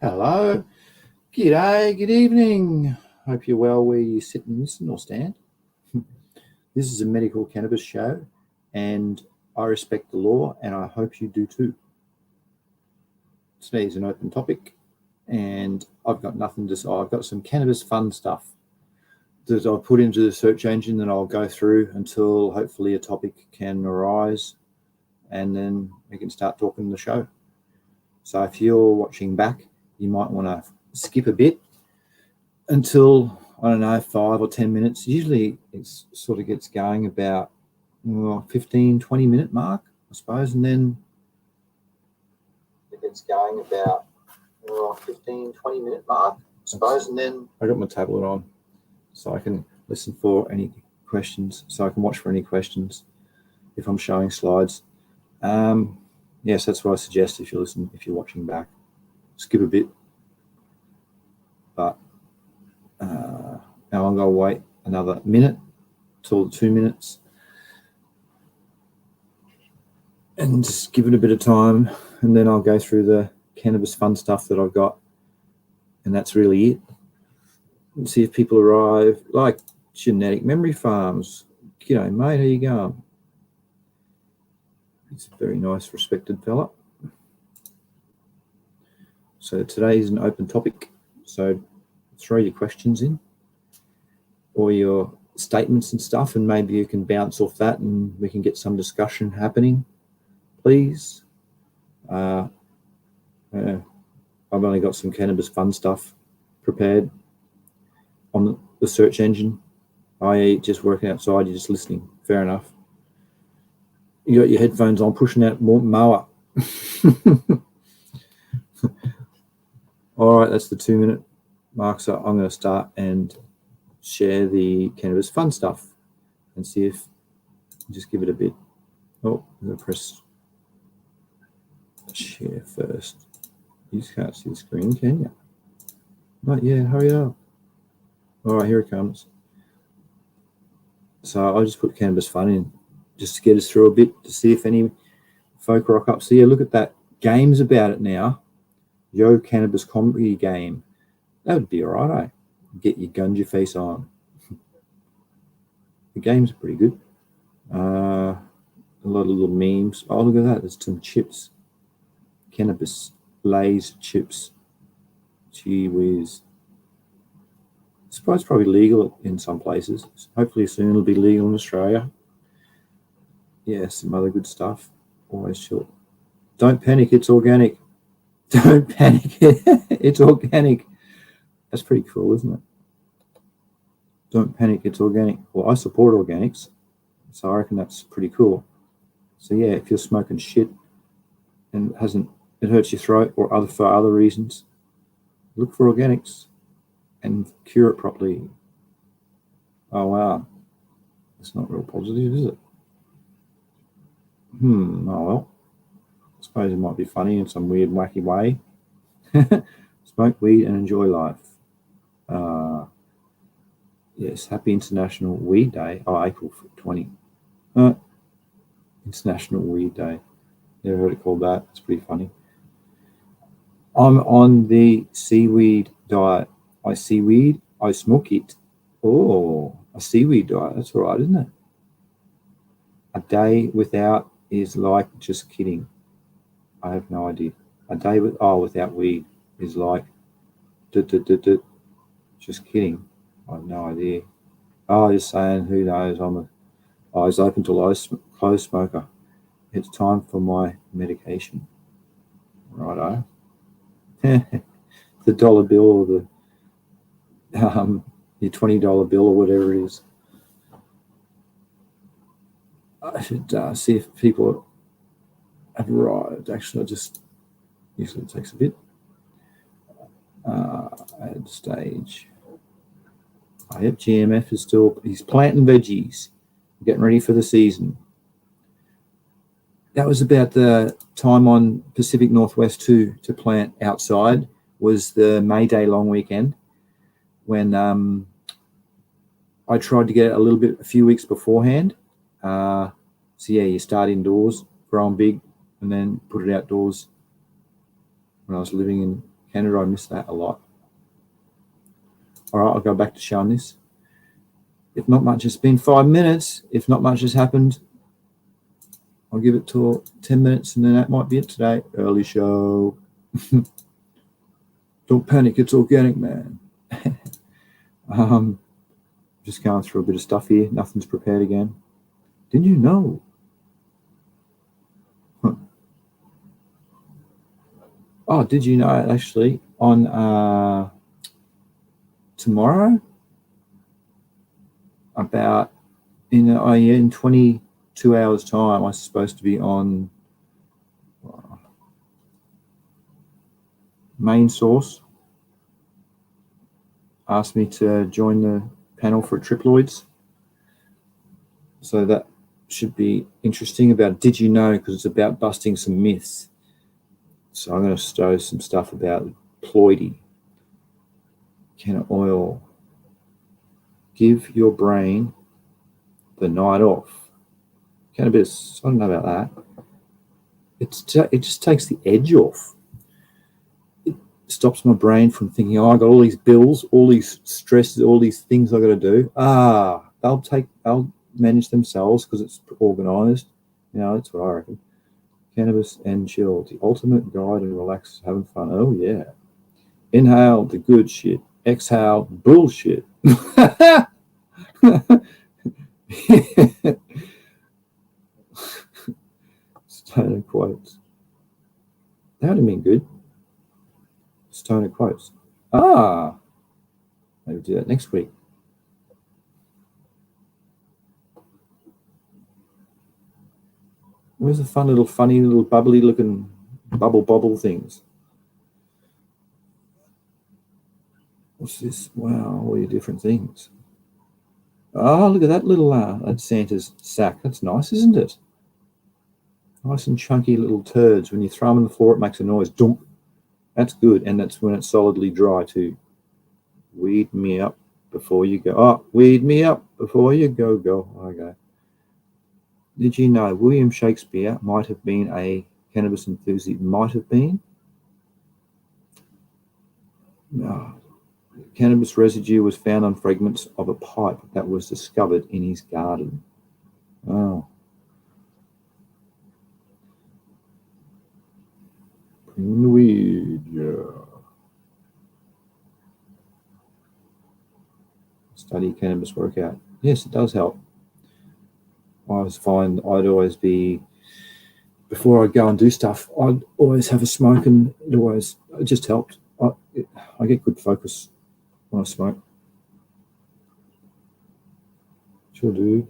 Hello, g'day, good evening. Hope you're well where you sit and listen or stand. This is a medical cannabis show, and I respect the law, and I hope you do too. Today is an open topic, and I've got nothing to say. I've got some cannabis fun stuff that I'll put into the search engine that I'll go through until hopefully a topic can arise, and then we can start talking the show. So if you're watching back, you might want to skip a bit until, I don't know, 5 or 10 minutes. Usually it sort of gets going about 15, 20 minute mark, I suppose. And then it gets going about 15, 20 minute mark, I suppose. And then I got my tablet on so I can listen for any questions, so I can watch for any questions if I'm showing slides. Yes, that's what I suggest if you're watching back. Skip a bit. But now I'm going to wait another minute till 2 minutes and just give it a bit of time, and then I'll go through the cannabis fun stuff that I've got, and that's really it. And see if people arrive, like Genetic Memory Farms. G'day, mate, how you going? He's a very nice, respected fella. So today is an open topic, so throw your questions in or your statements and stuff, and maybe you can bounce off that and we can get some discussion happening, please. I've only got some cannabis fun stuff prepared on the search engine, i.e. just working outside, you're just listening. Fair enough. You got your headphones on, pushing out mower. All right, that's the 2 minute mark. So I'm going to start and share the cannabis fun stuff and see if, just give it a bit. Oh, I'm going to press share first. You just can't see the screen, can you? Not yet, hurry up. All right, here it comes. So I just put cannabis fun in just to get us through a bit to see if any folk rock up. So yeah, look at that. Games about it now. Yo Cannabis comedy game. That would be all right, eh? Get your gunja face on. The games are pretty good. A lot of little memes. Oh, look at that. There's some chips. Cannabis Lay's chips. Gee whiz. I suppose it's probably legal in some places. Hopefully soon it'll be legal in Australia. Yeah, some other good stuff. Always short. Don't panic, it's organic. Don't panic, it's organic. That's pretty cool, isn't it? Don't panic, it's organic. Well, I support organics, so I reckon that's pretty cool. So yeah, if you're smoking shit and it hurts your throat or for other reasons, look for organics and cure it properly. Oh wow, that's not real positive, is it? Oh well. I suppose it might be funny in some weird, wacky way. Smoke weed and enjoy life. Yes, happy International Weed Day. Oh, April 20. International Weed Day. Never heard it called that. It's pretty funny. I'm on the seaweed diet. I see weed, I smoke it. Oh, a seaweed diet. That's all right, isn't it? A day without is like just kidding. I have no idea. A day without weed is like just kidding. I have no idea. Oh, just saying, who knows? I'm a eyes open till closed smoker. It's time for my medication. Righto. The dollar bill or the your $20 bill or whatever it is. I should see if people have arrived. Actually, usually it takes a bit. Add stage. Yep, GMF is he's planting veggies, getting ready for the season. That was about the time on Pacific Northwest to plant outside, was the May Day long weekend, when I tried to get it a few weeks beforehand. So yeah, you start indoors, grow them big, and then put it outdoors when I was living in Canada, I miss that a lot. All right, I'll go back to showing this. If not much, it's been 5 minutes. If not much has happened, I'll give it till 10 minutes, and then that might be it today. Early show. Don't panic, it's organic, man. Just going through a bit of stuff here. Nothing's prepared again. Didn't you know? Huh. Oh, did you know actually on tomorrow, about in 22 hours time, I'm supposed to be on Main Source. Asked me to join the panel for triploids, so that should be interesting. About did you know, because it's about busting some myths. So I'm going to stow some stuff about ploidy, canna oil. Give your brain the night off. Cannabis, I don't know about that. It just takes the edge off. It stops my brain from thinking, oh, I got all these bills, all these stresses, all these things I got to do. They'll manage themselves because it's organised. That's what I reckon. Cannabis and chill, the ultimate guide and relax, having fun. Oh yeah. Inhale the good shit. Exhale bullshit. Stoner quotes. That would have been good. Stoner quotes. Maybe do that next week. Where's the funny little bubbly looking bubble things? What's this? Wow, all your different things. Oh, look at that little that's Santa's sack. That's nice, isn't it? Nice and chunky little turds. When you throw them on the floor, it makes a noise. Dump. That's good, and that's when it's solidly dry too. Weed me up before you go. Oh, weed me up before you go. Okay. Did you know William Shakespeare might have been a cannabis enthusiast? Might have been. No. Cannabis residue was found on fragments of a pipe that was discovered in his garden. Oh. Bring the weed, yeah. Study cannabis workout. Yes, it does help. I always find I'd always be, before I go and do stuff, I'd always have a smoke, and it just helped. I get good focus when I smoke. Sure do.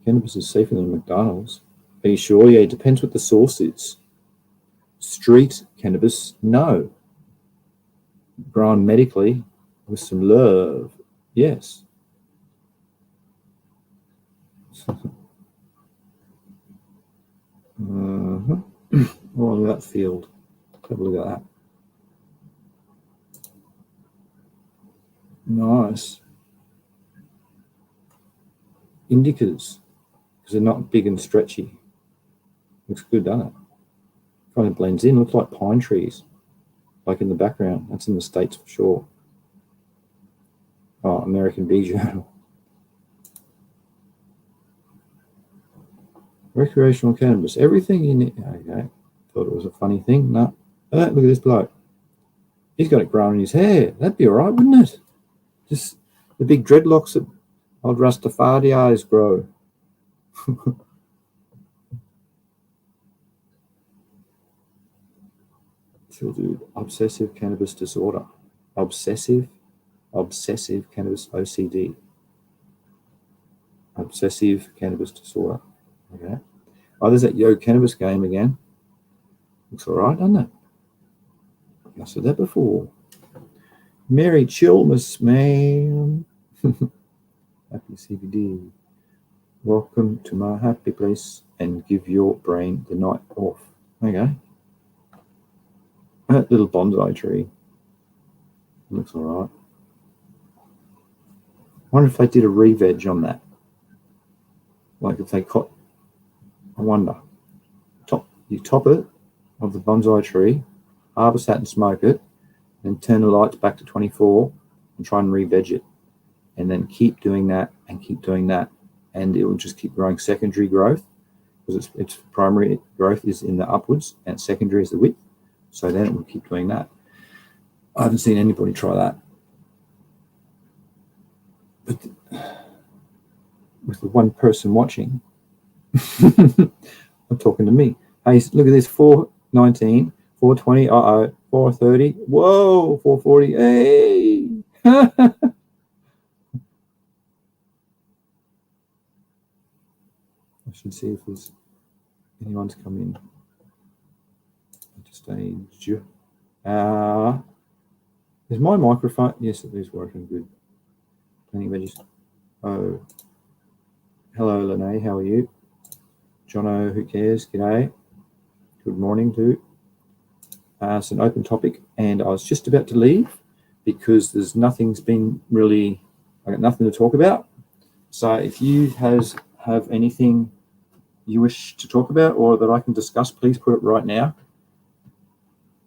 Cannabis is safer than McDonald's. Are you sure? Yeah, it depends what the source is. Street cannabis, no. Grown medically with some love, yes. Oh, look at that field. Have a look at that. Nice. Indicas, because they're not big and stretchy. Looks good, doesn't it? Kind of blends in. Looks like pine trees, like in the background. That's in the States for sure. Oh, American Bee Journal. Recreational cannabis. Everything in it. Okay. Thought it was a funny thing. No. Look at this bloke. He's got it growing in his hair. That'd be all right, wouldn't it? Just the big dreadlocks that old Rastafari's grow. She'll do obsessive cannabis disorder. Obsessive cannabis OCD. Obsessive cannabis disorder. Okay. Oh, there's that Yo Cannabis game again. Looks all right, doesn't it? I said that before. Merry Chillmas, man. Happy CBD. Welcome to my happy place, and give your brain the night off. Okay. That little bonsai tree looks all right. I wonder if they did a re-veg on that. Like if they cut, I wonder. You top it of the bonsai tree, harvest that and smoke it, and turn the lights back to 24 and try and re-veg it. And then keep doing that and keep doing that. And it will just keep growing secondary growth, because its primary growth is in the upwards and secondary is the width. So then it will keep doing that. I haven't seen anybody try that. But with the one person watching, I'm talking to me. Hey, look at this, 419, 420, 430, whoa, 440, hey. I should see if there's anyone's come in at this stage. Is my microphone? Yes, it is working good. Plenty of veggies. Oh, hello, Lene. How are you? Jono, who cares? G'day. Good morning, too. It's an open topic, and I was just about to leave because there's nothing's been really. I got nothing to talk about. So if you have anything you wish to talk about or that I can discuss, please put it right now,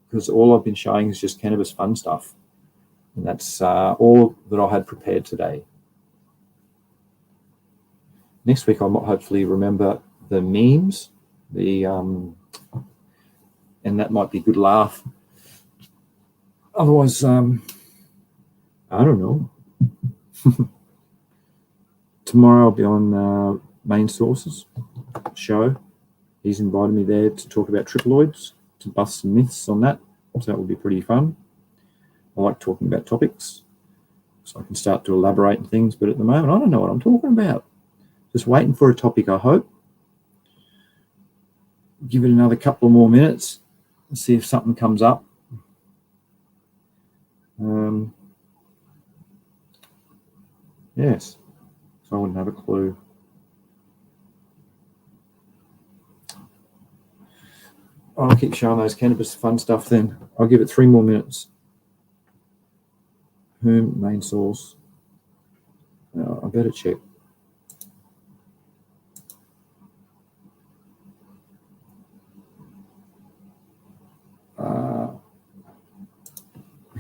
because all I've been showing is just cannabis fun stuff, and that's all that I had prepared today. Next week I might hopefully remember the memes, and that might be a good laugh. Otherwise, I don't know. Tomorrow I'll be on Main Source's show. He's invited me there to talk about triploids, to bust some myths on that. So that will be pretty fun. I like talking about topics, so I can start to elaborate on things. But at the moment, I don't know what I'm talking about. Just waiting for a topic, I hope. Give it another couple of more minutes and see if something comes up. Yes, so I wouldn't have a clue. I'll keep showing those cannabis fun stuff then. I'll give it 3 more minutes. Whom? Main source. I better check. I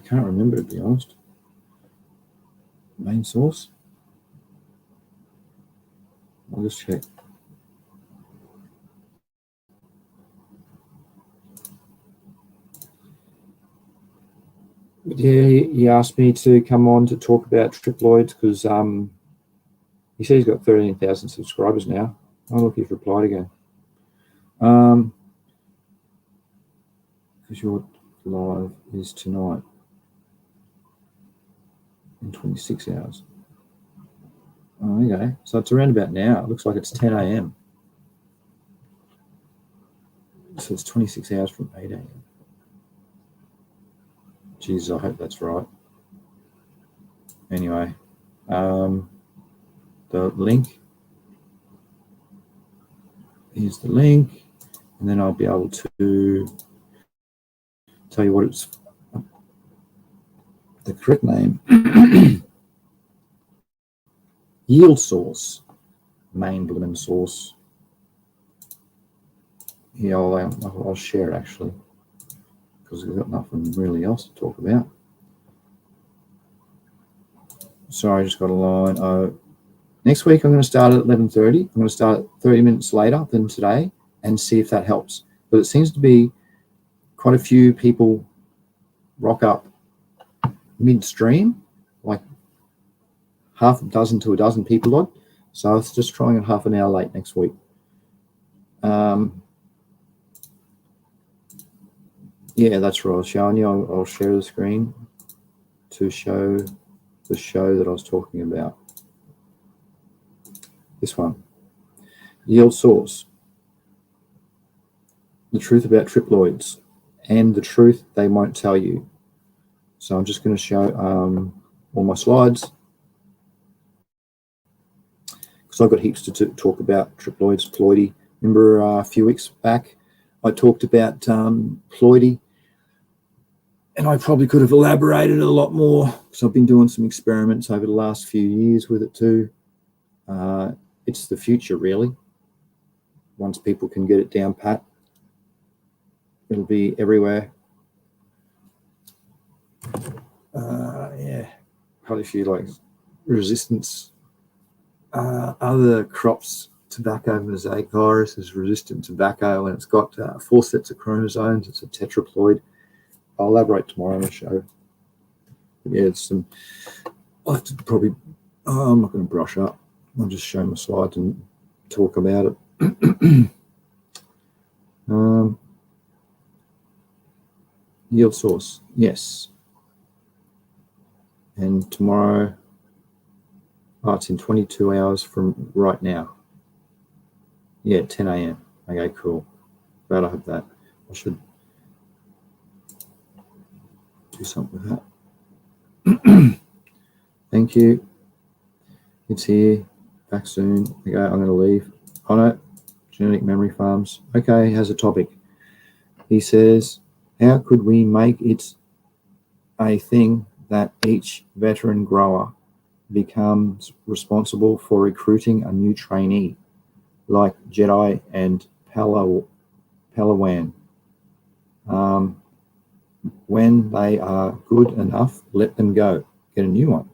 can't remember, to be honest. Main source. I'll just check. But yeah, he asked me to come on to talk about triploids because he said he's got 13,000 subscribers now. Oh, look, he's replied again. Because your live is tonight in 26 hours. Oh, okay. So it's around about now. It looks like it's 10 a.m. So it's 26 hours from 8 a.m. Jeez, I hope that's right. Anyway, the link. Here's the link. And then I'll be able to tell you what it's the correct name. Yield source, main blooming source. Here, I'll share it actually, because we've got nothing really else to talk about. Sorry, I just got a line. Oh, next week I'm going to start at 11:30. I'm going to start 30 minutes later than today and see if that helps. But it seems to be quite a few people rock up midstream, like half a dozen to a dozen people odd. So I was just trying it half an hour late next week. Yeah, that's right. I was showing you. I'll share the screen to show the show that I was talking about. This one. Yield source. The truth about triploids and the truth they won't tell you. So I'm just going to show all my slides, because I've got heaps to talk about triploids, ploidy. Remember a few weeks back I talked about ploidy, and I probably could have elaborated a lot more, because I've been doing some experiments over the last few years with it too. It's the future, really. Once people can get it down pat, it'll be everywhere. quite a few like resistance, other crops. Tobacco mosaic virus is resistant tobacco, and it's got 4 sets of chromosomes. It's a tetraploid. I'll elaborate tomorrow on the show. Yeah, it's some. I'll have to probably. Oh, I'm not going to brush up. I'll just show my slides and talk about it. Yield source, yes. And tomorrow, it's in 22 hours from right now. Yeah, 10 a.m. Okay, cool. Glad I have that. I should do something with that. Thank you. It's here. Back soon. Okay, I'm going to leave. Oh no, genetic memory farms. Okay, has a topic. He says, how could we make it a thing that each veteran grower becomes responsible for recruiting a new trainee, like Jedi and Palawan? When they are good enough, let them go. Get a new one.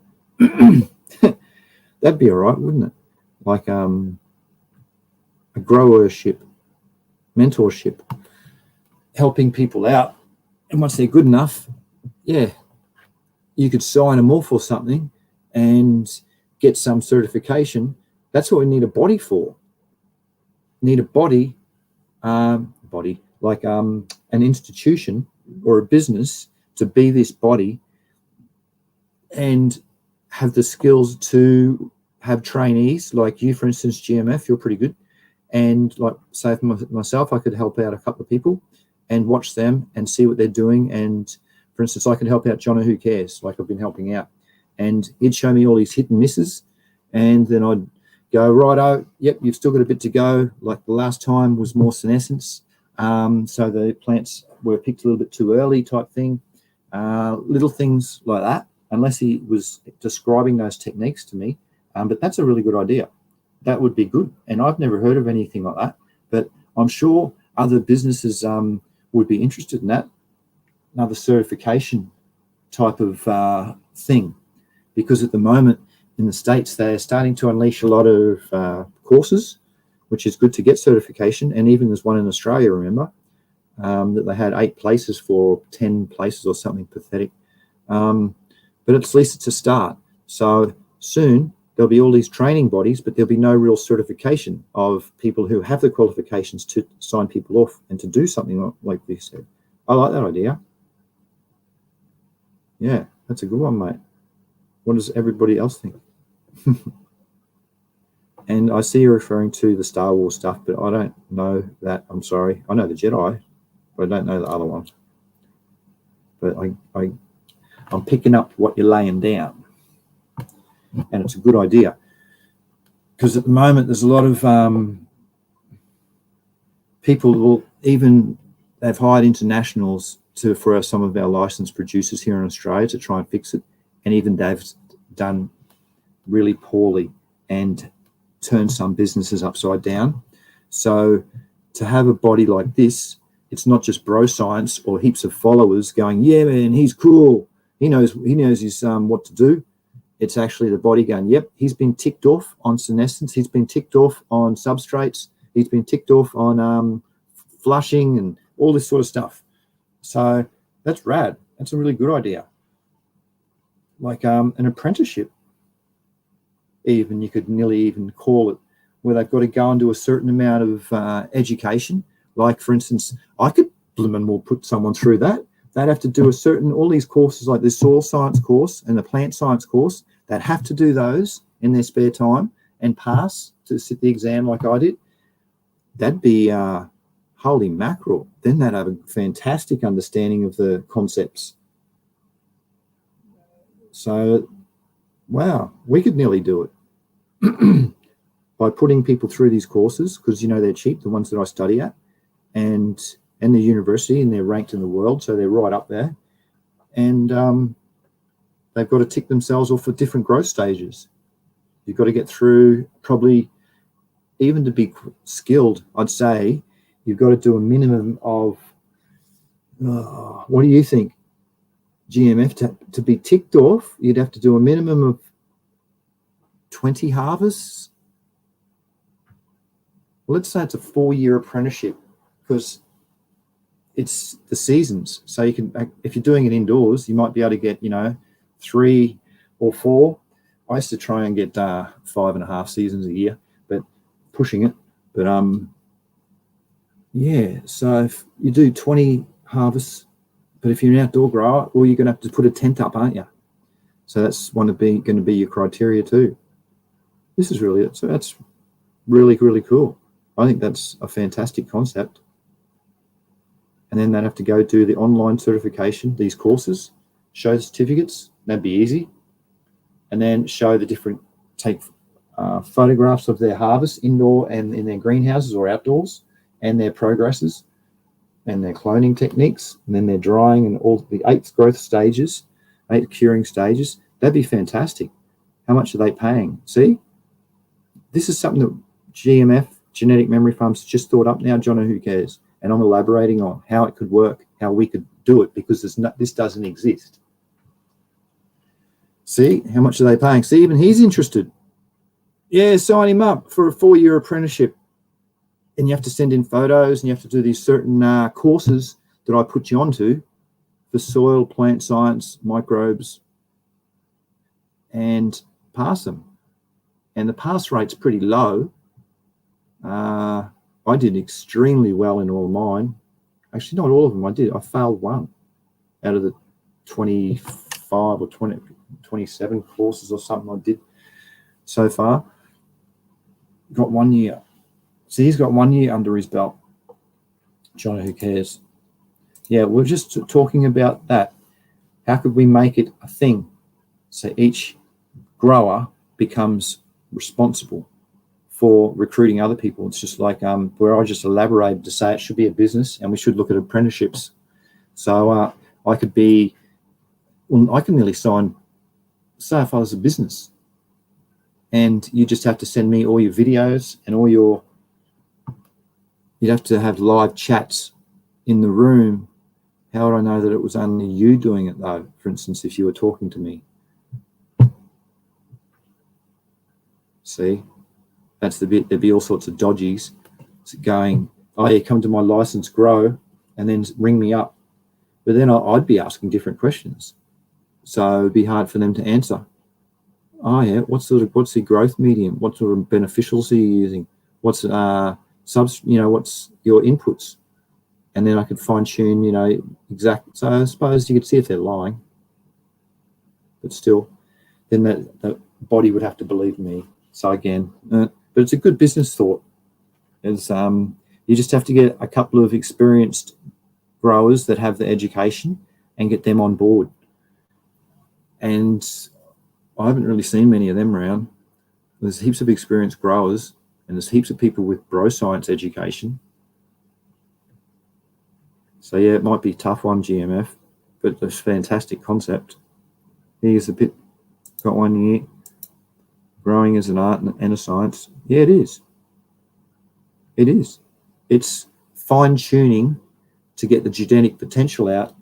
That'd be all right, wouldn't it? Like a growership, mentorship, helping people out. And once they're good enough, yeah, you could sign them off or something and get some certification. That's what we need a body for. Need a body, like an institution or a business to be this body and have the skills to have trainees like you, for instance, GMF, you're pretty good. And like, say for myself, I could help out a couple of people and watch them and see what they're doing. And for instance, I could help out Jono Who Cares, like I've been helping out. And he'd show me all his hit and misses. And then I'd go, righto, yep, you've still got a bit to go. Like the last time was more senescence. So the plants were picked a little bit too early type thing. Little things like that, unless he was describing those techniques to me. But that's a really good idea. That would be good. And I've never heard of anything like that. But I'm sure other businesses would be interested in that. Another certification type of thing. Because at the moment in the States, they're starting to unleash a lot of courses, which is good to get certification. And even there's one in Australia, remember, that they had 8 places for 10 places or something pathetic. But at least it's a start. So soon there'll be all these training bodies, but there'll be no real certification of people who have the qualifications to sign people off and to do something like this. I like that idea. Yeah, that's a good one, mate. What does everybody else think? And I see you're referring to the Star Wars stuff, but I don't know that. I'm sorry. I know the Jedi, but I don't know the other ones. But I'm picking up what you're laying down. And it's a good idea. Because at the moment, there's a lot of people will even, they've hired internationals for some of our licensed producers here in Australia to try and fix it. And even they've done really poorly and turned some businesses upside down. So to have a body like this, it's not just bro science or heaps of followers going, yeah, man, he's cool. He knows his what to do. It's actually the body going, yep, he's been ticked off on senescence. He's been ticked off on substrates. He's been ticked off on flushing and all this sort of stuff. So that's rad. That's a really good idea. Like an apprenticeship, even you could nearly even call it, where they've got to go and do a certain amount of education. Like, for instance, I could will put someone through that. They'd have to do all these courses like the soil science course and the plant science course. They'd have to do those in their spare time and pass to sit the exam like I did. That'd be holy mackerel. Then they'd have a fantastic understanding of the concepts. So, wow, we could nearly do it by putting people through these courses, because, they're cheap, the ones that I study at, and the university, and they're ranked in the world, so they're right up there. And they've got to tick themselves off for different growth stages. You've got to get through, probably, even to be skilled, I'd say, you've got to do a minimum of, what do you think? GMF to be ticked off, you'd have to do a minimum of 20 harvests. Well, let's say it's a 4-year apprenticeship, because it's the seasons. So you can, if you're doing it indoors, you might be able to get, 3 or 4. I used to try and get 5.5 seasons a year, but pushing it. But yeah, so if you do 20 harvests, but if you're an outdoor grower, well, you're going to have to put a tent up, aren't you? So that's going to be your criteria too. This is really it. So that's really, really cool. I think that's a fantastic concept. And then they'd have to go do the online certification, these courses, show the certificates. That'd be easy. And then show the different, take photographs of their harvest indoor and in their greenhouses or outdoors, and their progresses and their cloning techniques, and then their drying and all the 8 growth stages, 8 curing stages. That'd be fantastic. How much are they paying? See, this is something that GMF, Genetic Memory Farms, just thought up now, Jono, who cares? And I'm elaborating on how it could work, how we could do it, because this doesn't exist. See, how much are they paying? See, even he's interested. Yeah, sign him up for a 4-year apprenticeship. And you have to send in photos, and you have to do these certain courses that I put you onto for soil, plant science, microbes, and pass them. And the pass rate's pretty low. I did extremely well in all of mine. Actually, not all of them. I failed 1 out of the 25 or 27 courses or something I did so far. Got 1 year. So he's got 1 year under his belt. Johnny, who cares? Yeah, we're just talking about that. How could we make it a thing? So each grower becomes responsible for recruiting other people. It's just like where I just elaborated to say it should be a business, and we should look at apprenticeships. So I can nearly sign, say if I was a business, and you just have to send me all your videos and all your, you'd have to have live chats in the room. How would I know that it was only you doing it though? For instance, if you were talking to me. See, that's the bit. There'd be all sorts of dodgies going, oh, yeah, come to my license grow and then ring me up. But then I'd be asking different questions. So it'd be hard for them to answer. Oh yeah, what's the growth medium? What sort of beneficials are you using? What's what's your inputs? And then I could fine tune, exact. So I suppose you could see if they're lying, but still, then the body would have to believe me. So again, but it's a good business thought. Is you just have to get a couple of experienced growers that have the education and get them on board. And I haven't really seen many of them around. There's heaps of experienced growers, and there's heaps of people with bro science education. So yeah, it might be a tough one, GMF, but it's a fantastic concept. Here's a bit, got 1 year. Growing as an art and a science. Yeah, it is. It is. It's fine-tuning to get the genetic potential out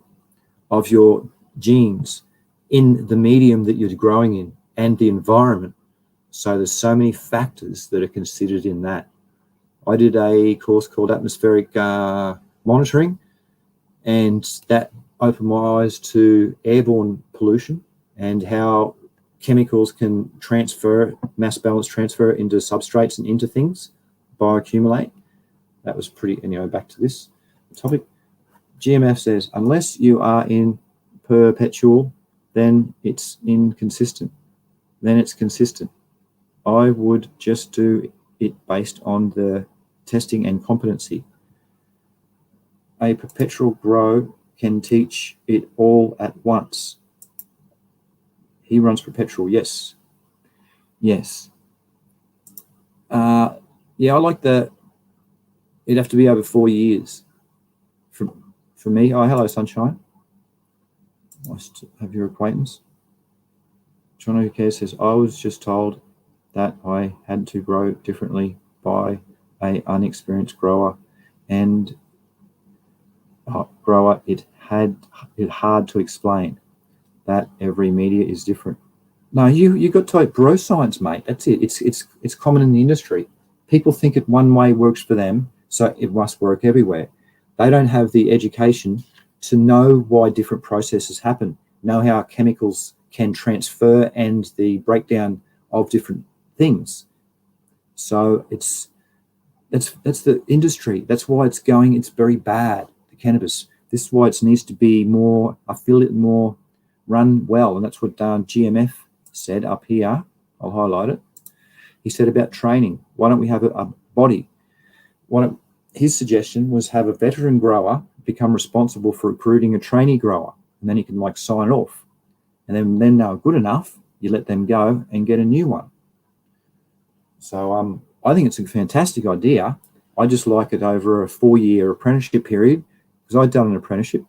of your genes in the medium that you're growing in and the environment. So there's so many factors that are considered in that. I did a course called Atmospheric Monitoring, and that opened my eyes to airborne pollution and how chemicals can transfer, mass balance transfer into substrates and into things, bioaccumulate. That was pretty, back to this topic. GMF says, unless you are in perpetual, then it's inconsistent. Then it's consistent. I would just do it based on the testing and competency. A perpetual grow can teach it all at once. He runs perpetual, yes. Yes. Yeah, I like that. It'd have to be over 4 years. For me, oh, hello, Sunshine. Nice to have your acquaintance. John Who Cares says, I was just told that I had to grow differently by a unexperienced grower, and it hard to explain. that every media is different. No, you got to bro science, mate. That's it. It's common in the industry. People think it one way works for them, so it must work everywhere. They don't have the education to know why different processes happen, know how chemicals can transfer and the breakdown of different things. So that's the industry. That's why it's going. It's very bad. The cannabis. This is why it needs to be more affiliate, more run well, and that's what GMF said up here. I'll highlight it. He said about training. Why don't we have a body? His suggestion was have a veteran grower become responsible for recruiting a trainee grower, and then he can sign it off. And then they're good enough, you let them go and get a new one. So I think it's a fantastic idea. I just like it over a 4-year apprenticeship period, because I'd done an apprenticeship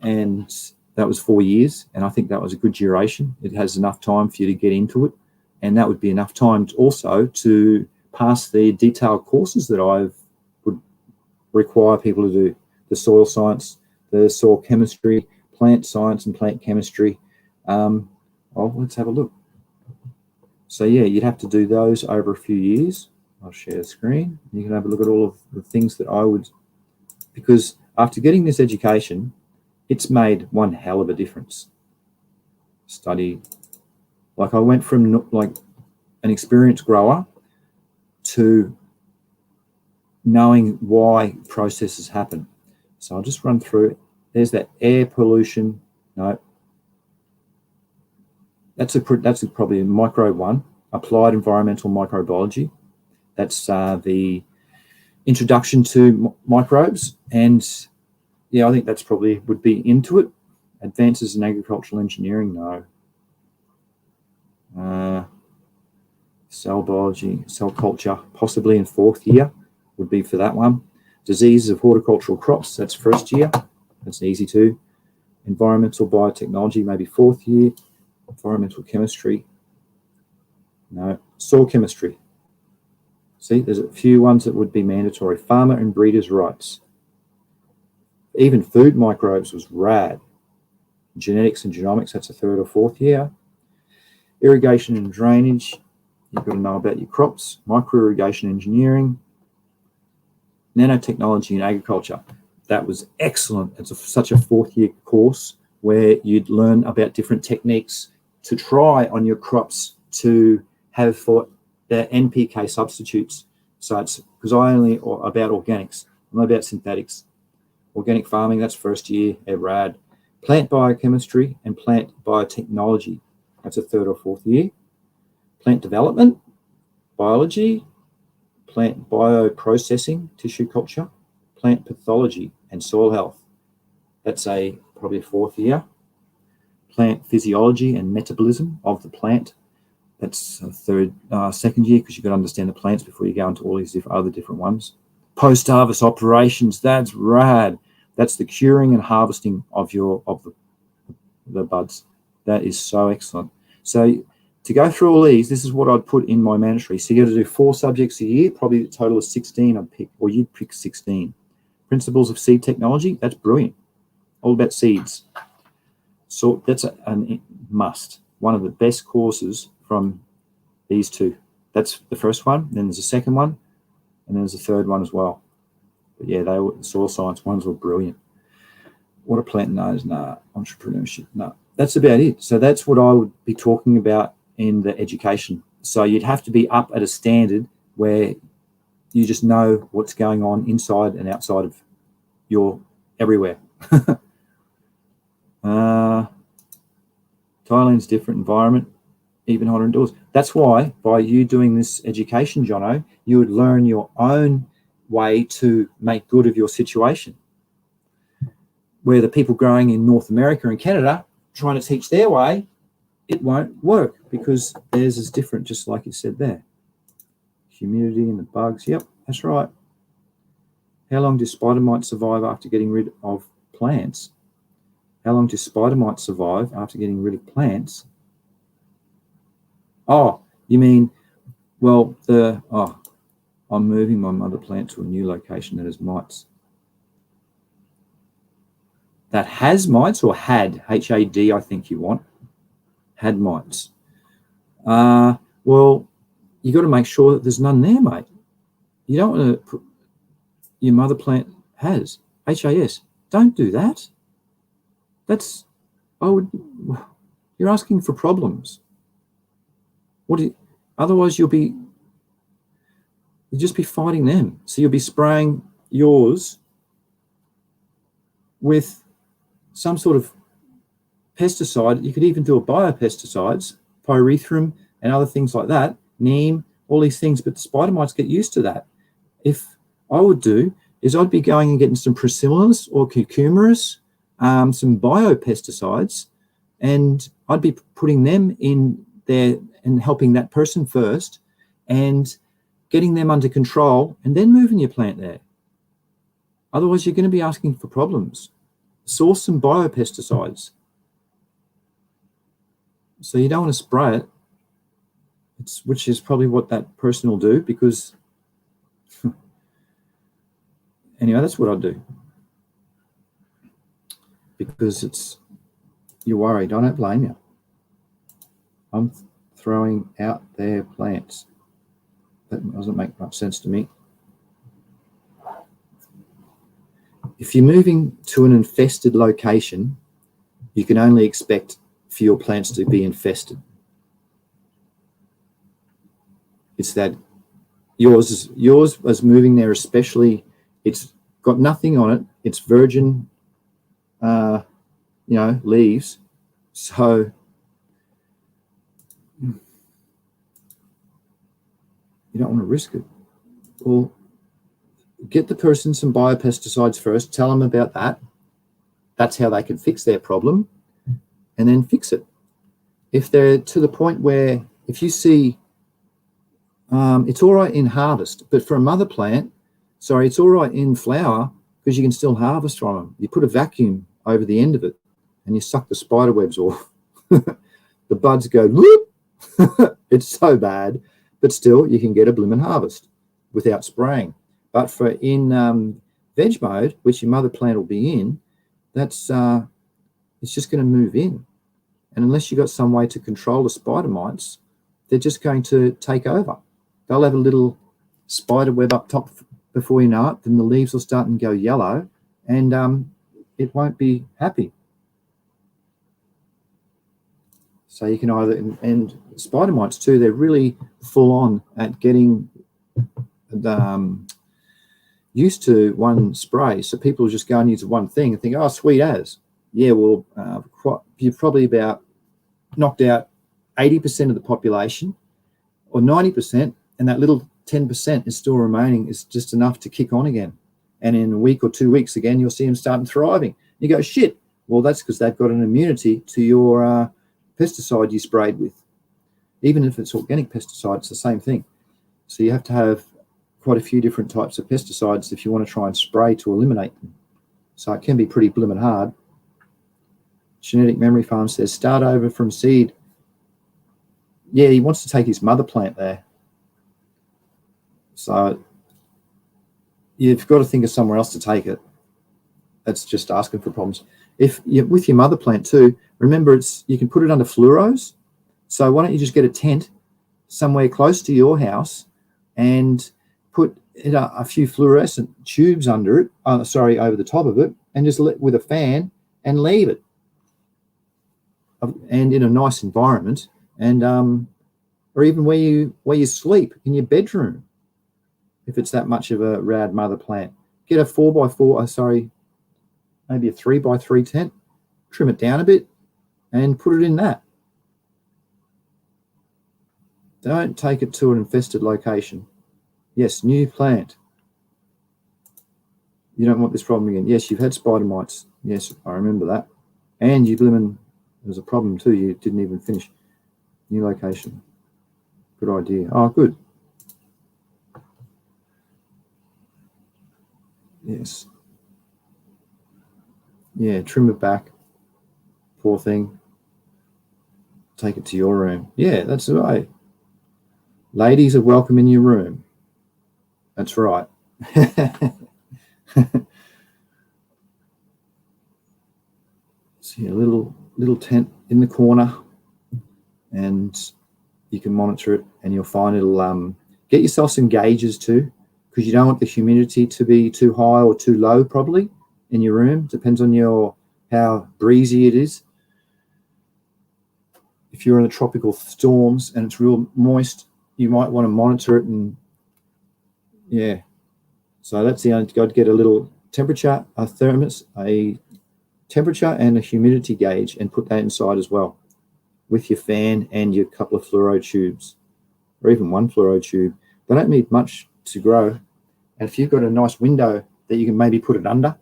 and that was 4 years, and I think that was a good duration. It has enough time for you to get into it, and that would be enough time also to pass the detailed courses that I would require people to do: the soil science, the soil chemistry, plant science and plant chemistry. Let's have a look. So yeah, you'd have to do those over a few years. I'll share the screen. You can have a look at all of the things that I would, because after getting this education, it's made one hell of a difference. Study, I went from an experienced grower to knowing why processes happen. So I'll just run through it. There's that air pollution. No, that's probably a microbe one. Applied environmental microbiology. That's the introduction to microbes, and yeah, I think that's probably would be into it. Advances in agricultural engineering, no. Cell biology, cell culture, possibly in 4th year would be for that one. Diseases of horticultural crops, that's 1st year. That's easy too. Environmental biotechnology, maybe 4th year. Environmental chemistry, no. Soil chemistry. See, there's a few ones that would be mandatory. Farmer and breeders' rights. Even food microbes was rad. Genetics and genomics, that's a 3rd or 4th year. Irrigation and drainage, you've got to know about your crops. Micro-irrigation engineering. Nanotechnology in agriculture, that was excellent. It's such a 4th year course where you'd learn about different techniques to try on your crops to have for their NPK substitutes. So it's because I only about organics, I'm not about synthetics. Organic farming, that's 1st year, rad. Plant biochemistry and plant biotechnology, that's a 3rd or 4th year. Plant development, biology, plant bioprocessing, tissue culture, plant pathology and soil health, that's probably a 4th year. Plant physiology and metabolism of the plant, that's a 2nd year, because you've got to understand the plants before you go into all these other different ones. Post-harvest operations, that's rad. That's the curing and harvesting of the buds. That is so excellent. So to go through all these, this is what I'd put in my mandatory. So you got to do 4 subjects a year, probably a total of 16 I'd pick, or you'd pick 16. Principles of seed technology, that's brilliant. All about seeds. So that's a must. One of the best courses from these two. That's the first one. Then there's a second one, and then there's a third one as well. But yeah, the soil science ones were brilliant. What a plant knows, nah. Entrepreneurship, nah. That's about it. So that's what I would be talking about in the education. So you'd have to be up at a standard where you just know what's going on inside and outside of your everywhere. Thailand's different environment, even hotter indoors. That's why by you doing this education, Jono, you would learn your own way to make good of your situation. Where the people growing in North America and Canada trying to teach their way, it won't work because theirs is different, just like you said there. Humidity and the bugs. Yep, that's right. How long do spider mites survive after getting rid of plants? How long do spider mites survive after getting rid of plants? Oh, you mean, well, I'm moving my mother plant to a new location that has mites. that has mites, or had, H-A-D, I think you want, had mites. Well, you got to make sure that there's none there, mate. You don't want to put your mother plant has HAS. Don't do that. That's, you're asking for problems. Otherwise you'll just be fighting them. So you'll be spraying yours with some sort of pesticide. You could even do a biopesticides, pyrethrum and other things like that, neem, all these things, but the spider mites get used to that. If I would do is I'd be going and getting some Priscilla's or Cucumeris, some biopesticides, and I'd be putting them in there and helping that person first and getting them under control and then moving your plant there. Otherwise, you're going to be asking for problems. Source some biopesticides. So you don't want to spray it, which is probably what that person will do, because anyway, that's what I do. Because you're worried. I don't blame you. I'm throwing out their plants. That doesn't make much sense to me. If you're moving to an infested location, you can only expect for your plants to be infested. It's that yours is moving there, especially. It's got nothing on it. It's virgin, leaves. So you don't want to risk it. Well, get the person some biopesticides first. Tell them about that. That's how they can fix their problem, and then fix it. If they're to the point where, if you see, it's all right in harvest, but for a mother plant, it's all right in flower because you can still harvest from them. You put a vacuum over the end of it and you suck the spider webs off. The buds go, whoop. It's so bad, but still you can get a blooming harvest without spraying. But for in veg mode, which your mother plant will be in, that's it's just going to move in. And unless you've got some way to control the spider mites, they're just going to take over. They'll have a little spider web up top before you know it, then the leaves will start and go yellow, and it won't be happy. So you can either, and spider mites too, they're really full on at getting used to one spray. So people just go and use one thing and think, oh, sweet as. Yeah, well, you've probably about knocked out 80% of the population or 90%, and that little 10% is still remaining, is just enough to kick on again. And in a week or 2 weeks again, you'll see them starting thriving. You go, shit. Well, that's because they've got an immunity to your pesticide you sprayed with. Even if it's organic pesticide, it's the same thing. So you have to have quite a few different types of pesticides if you want to try and spray to eliminate them. So it can be pretty blooming hard. Genetic Memory Farm says, start over from seed. Yeah, he wants to take his mother plant there. So you've got to think of somewhere else to take it. That's just asking for problems. If you, with your mother plant too, remember you can put it under fluoros. So why don't you just get a tent somewhere close to your house and put a few fluorescent tubes under it, over the top of it, and just with a fan and leave it. And in a nice environment, and or even where you sleep in your bedroom, if it's that much of a rad mother plant. Get a 4x4, maybe a 3x3 tent, trim it down a bit, and put it in that. Don't take it to an infested location. Yes, new plant. You don't want this problem again. Yes, you've had spider mites. Yes, I remember that. And there's a problem too. You didn't even finish. New location. Good idea. Oh, good. Yes. Yeah, trim it back. Poor thing. Take it to your room. Yeah, that's right. Ladies are welcome in your room. That's right. See a little tent in the corner, and you can monitor it, and you'll find it'll get yourself some gauges too, because you don't want the humidity to be too high or too low probably in your room. Depends on how breezy it is. If you're in the tropical storms and it's real moist, you might want to monitor it. And yeah, so that's the only, got to get a little temperature, a thermos, a temperature and a humidity gauge, and put that inside as well with your fan and your couple of fluoro tubes, or even one fluoro tube. They don't need much to grow. And if you've got a nice window that you can maybe put it under,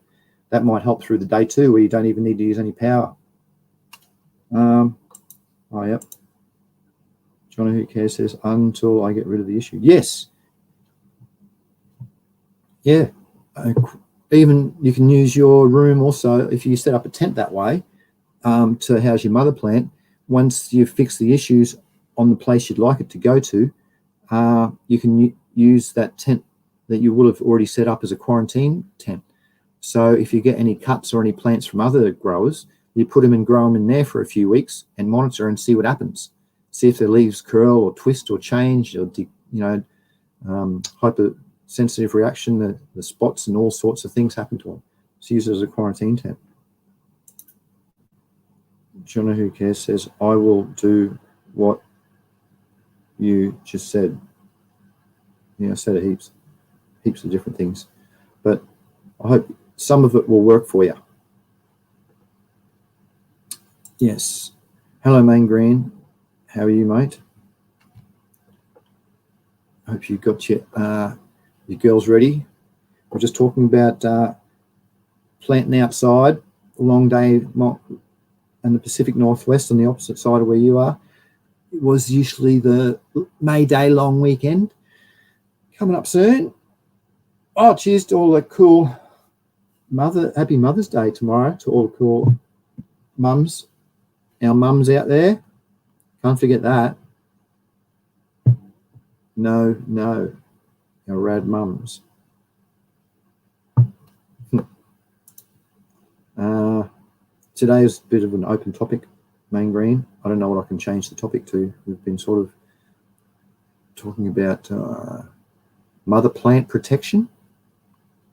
that might help through the day too, where you don't even need to use any power. Oh, yep. Johnny Who Cares says, until I get rid of the issue. Yes. Yeah. Even you can use your room also, if you set up a tent that way, to house your mother plant. Once you fix the issues on the place you'd like it to go to, you can use that tent that you would have already set up as a quarantine tent. So if you get any cuts or any plants from other growers, you put them and grow them in there for a few weeks and monitor and see what happens. See if the leaves curl or twist or change, or hypersensitive reaction, the spots and all sorts of things happen to them. So use it as a quarantine tent. Johnny Who Cares says, I will do what you just said. Yeah, I said it heaps of different things, but I hope some of it will work for you. Yes. Hello, Main Green. How are you, mate? I hope you got your girls ready. We're just talking about planting outside, a long day in the Pacific Northwest on the opposite side of where you are. It was usually the May Day long weekend coming up soon. Oh, cheers to all the cool Happy Mother's Day tomorrow to all the cool mums, our mums out there. Can't forget that. No, our rad mums. Today is a bit of an open topic, Main Green. I don't know what I can change the topic to. We've been sort of talking about mother plant protection.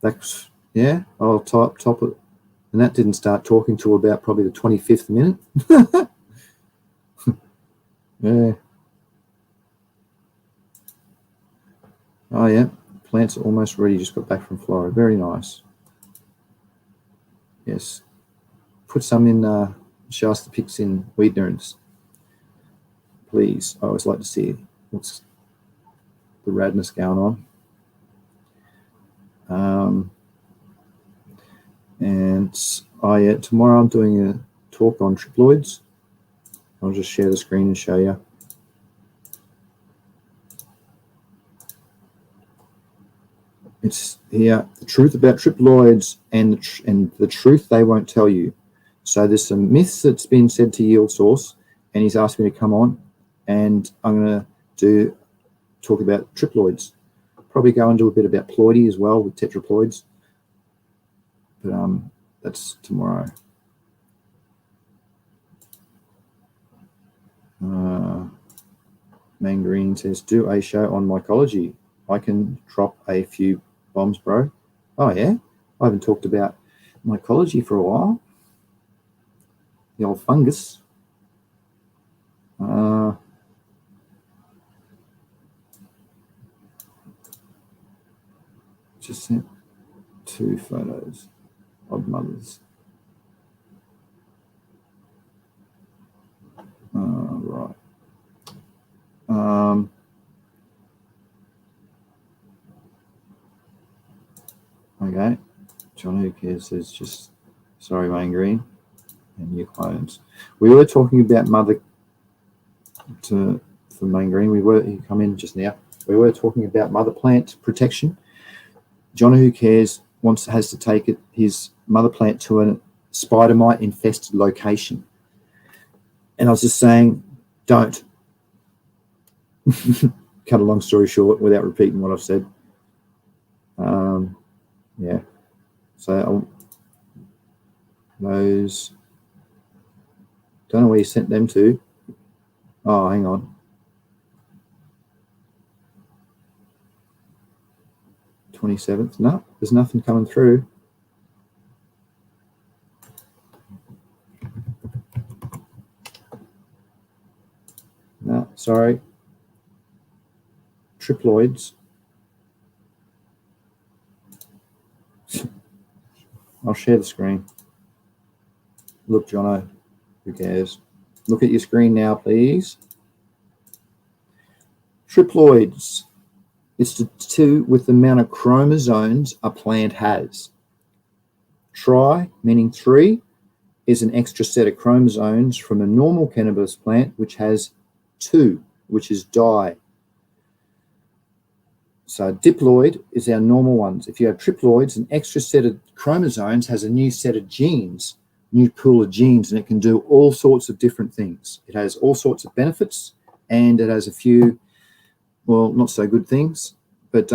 That's, yeah, I'll top it. And that didn't start talking till about probably the 25th minute. Yeah. Oh, yeah. Plants are almost ready. Just got back from Florida. Very nice. Yes. Put some in Shasta pics in weed nerds, please. I always like to see what's the radness going on. And yeah, tomorrow I'm doing a talk on triploids. I'll just share the screen and show you. It's here, the truth about triploids and the truth they won't tell you. So there's some myths that's been said to Yield Source, and he's asked me to come on, and I'm going to talk about triploids. Probably go and do a bit about ploidy as well with tetraploids. But that's tomorrow. Main Green says, do a show on mycology. I can drop a few bombs, bro. Oh, yeah? I haven't talked about mycology for a while. The old fungus. Just sent 2 photos of mothers. Right. Okay. John Who Cares says, just sorry, Main Green, and new clones. We were talking about mother for Main Green. He come in just now. We were talking about mother plant protection. John Who Cares has to take his mother plant to a spider mite infested location. And I was just saying, don't. Cut a long story short without repeating what I've said. Yeah. So those Don't know where you sent them to. Oh, hang on. 27th. No, there's nothing coming through. No, sorry. Triploids. I'll share the screen. Look, Jono, who cares? Look at your screen now, please. Triploids. It's to do with the amount of chromosomes a plant has. Tri, meaning 3, is an extra set of chromosomes from a normal cannabis plant, which has 2, which is di. So diploid is our normal ones. If you have triploids, an extra set of chromosomes has a new set of genes, new pool of genes, and it can do all sorts of different things. It has all sorts of benefits, and it has a few, well, not so good things. But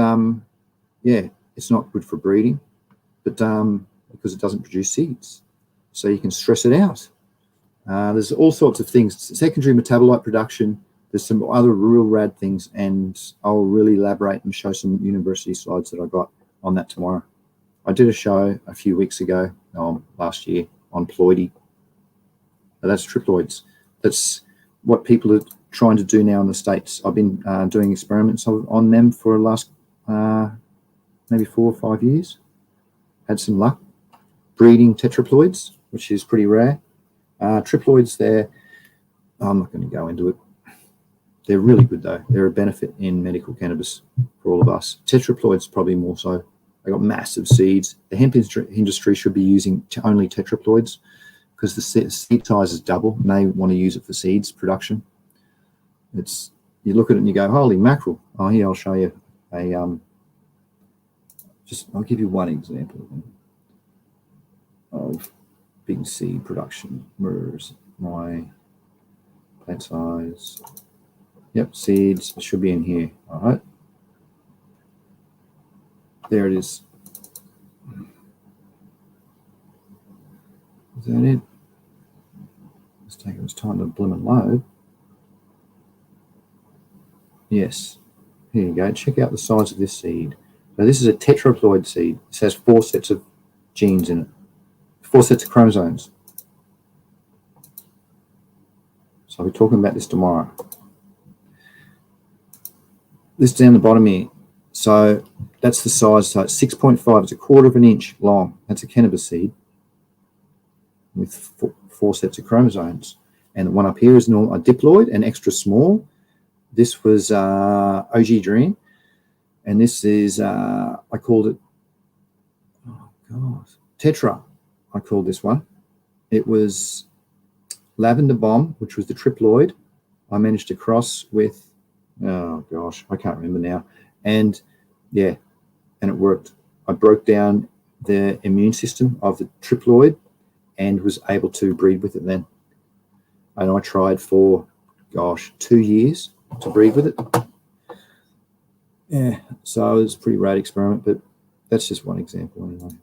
yeah, it's not good for breeding, but because it doesn't produce seeds. So you can stress it out. There's all sorts of things. Secondary metabolite production. There's some other real rad things, and I'll really elaborate and show some university slides that I got on that tomorrow. I did a show a few weeks ago, last year, on ploidy. That's triploids. That's what people are trying to do now in the States. I've been doing experiments on them for the last maybe 4 or 5 years. Had some luck breeding tetraploids, which is pretty rare. Triploids, I'm not going to go into it. They're really good, though. They're a benefit in medical cannabis for all of us. Tetraploids probably more so. They got massive seeds. The hemp industry should be using only tetraploids because the seed size is double, and they want to use it for seeds production. You look at it and you go, holy mackerel. Oh, here, I'll show you I'll give you one example of big seed production. Where's my plant size? Yep, seeds. It should be in here. All right. There it is. Is that it? It's taking its time to blooming load. Yes. Here you go. Check out the size of this seed. So this is a tetraploid seed. This has 4 sets of genes in it. 4 sets of chromosomes. So I'll be talking about this tomorrow. This down the bottom here. So that's the size. So it's 6.5. It's a 1/4 of an inch long. That's a cannabis seed with 4 sets of chromosomes. And the one up here is a diploid and extra small. This was OG Dream. And this is, I called it, oh God, Tetra. I called this one. It was Lavender Bomb, which was the triploid. I managed to cross with, oh gosh, I can't remember now. And yeah, and it worked. I broke down the immune system of the triploid and was able to breed with it then. And I tried for, gosh, 2 years to breed with it. Yeah, so it was a pretty rad experiment, but that's just one example anyway.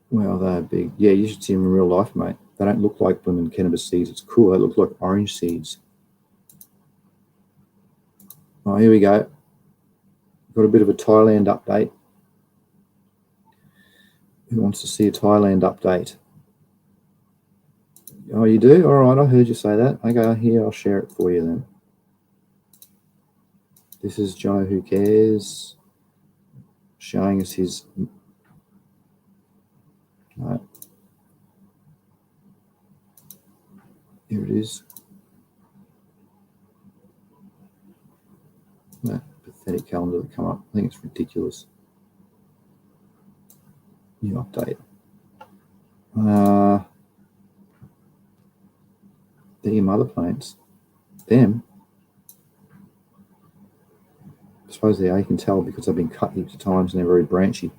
Well, they're big. Yeah, you should see them in real life, mate. They don't look like blooming cannabis seeds. It's cool. They look like orange seeds. Oh, here we go. Got a bit of a Thailand update. Who wants to see a Thailand update? Oh, you do? All right, I heard you say that. Okay, here, I'll share it for you then. This is Joe Who Cares showing us his... Right. Here it is. That pathetic calendar that come up. I think it's ridiculous. New update. They're your mother plants. Them. I suppose you can tell because they've been cut heaps of times and they're very branchy.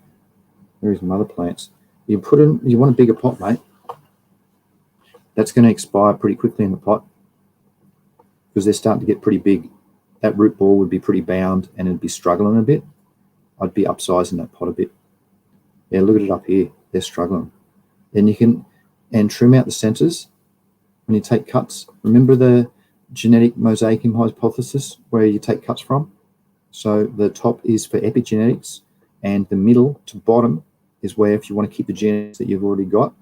There's mother plants. You want a bigger pot, mate. That's going to expire pretty quickly in the pot because they're starting to get pretty big. That root ball would be pretty bound and it'd be struggling a bit. I'd be upsizing that pot a bit. Yeah, look at it up here. They're struggling. Then you can, and trim out the centers when you take cuts. Remember the genetic mosaicism hypothesis where you take cuts from? So the top is for epigenetics, and the middle to bottom is where if you want to keep the genetics that you've already got.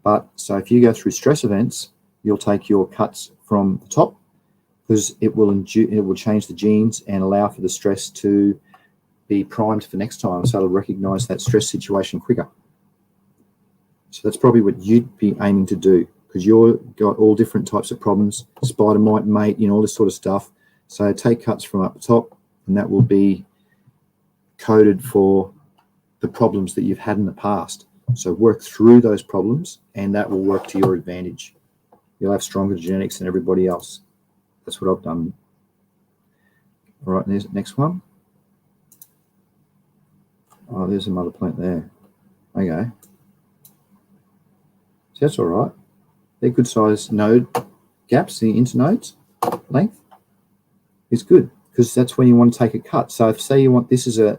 But so if you go through stress events, you'll take your cuts from the top because it will change the genes and allow for the stress to be primed for next time. So it'll recognize that stress situation quicker. So that's probably what you'd be aiming to do because you've got all different types of problems, spider mite, mate, all this sort of stuff. So take cuts from up the top, and that will be coded for the problems that you've had in the past. So work through those problems, and that will work to your advantage. You'll have stronger genetics than everybody else. That's what I've done. All right, there's the next one. Oh, there's a mother plant there. Okay. So that's all right. They're good size node gaps, the internodes length is good because that's when you want to take a cut. So if say you want this is going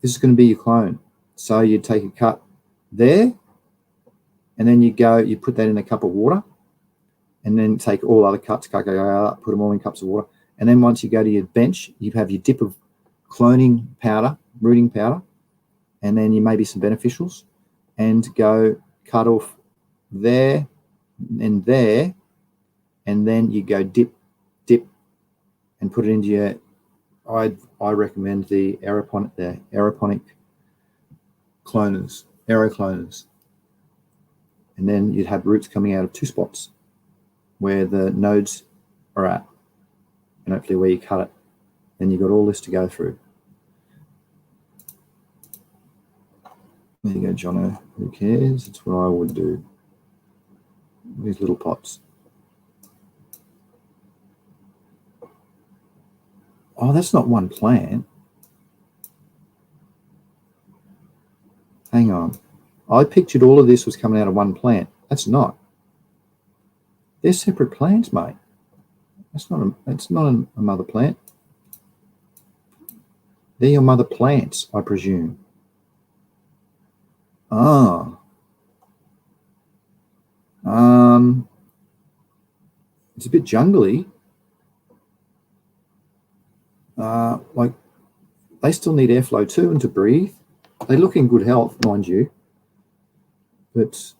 to be your clone. So you take a cut there, and then you put that in a cup of water, and then take all other cuts, put them all in cups of water. And then once you go to your bench, you have your dip of cloning powder, rooting powder, and then you maybe some beneficials, and go cut off there, and then you go dip, and put it into your. I recommend the aeroponic cloners, aerocloners, and then you'd have roots coming out of 2 spots where the nodes are at, and hopefully where you cut it. Then you've got all this to go through. There you go, Jono. Who cares? It's what I would do. These little pots. Oh, that's not one plant. Hang on. I pictured all of this was coming out of one plant. That's not. They're separate plants, mate. It's not a mother plant. They're your mother plants, I presume. Ah. It's a bit jungly. Like they still need airflow too and to breathe. They look in good health, mind you. But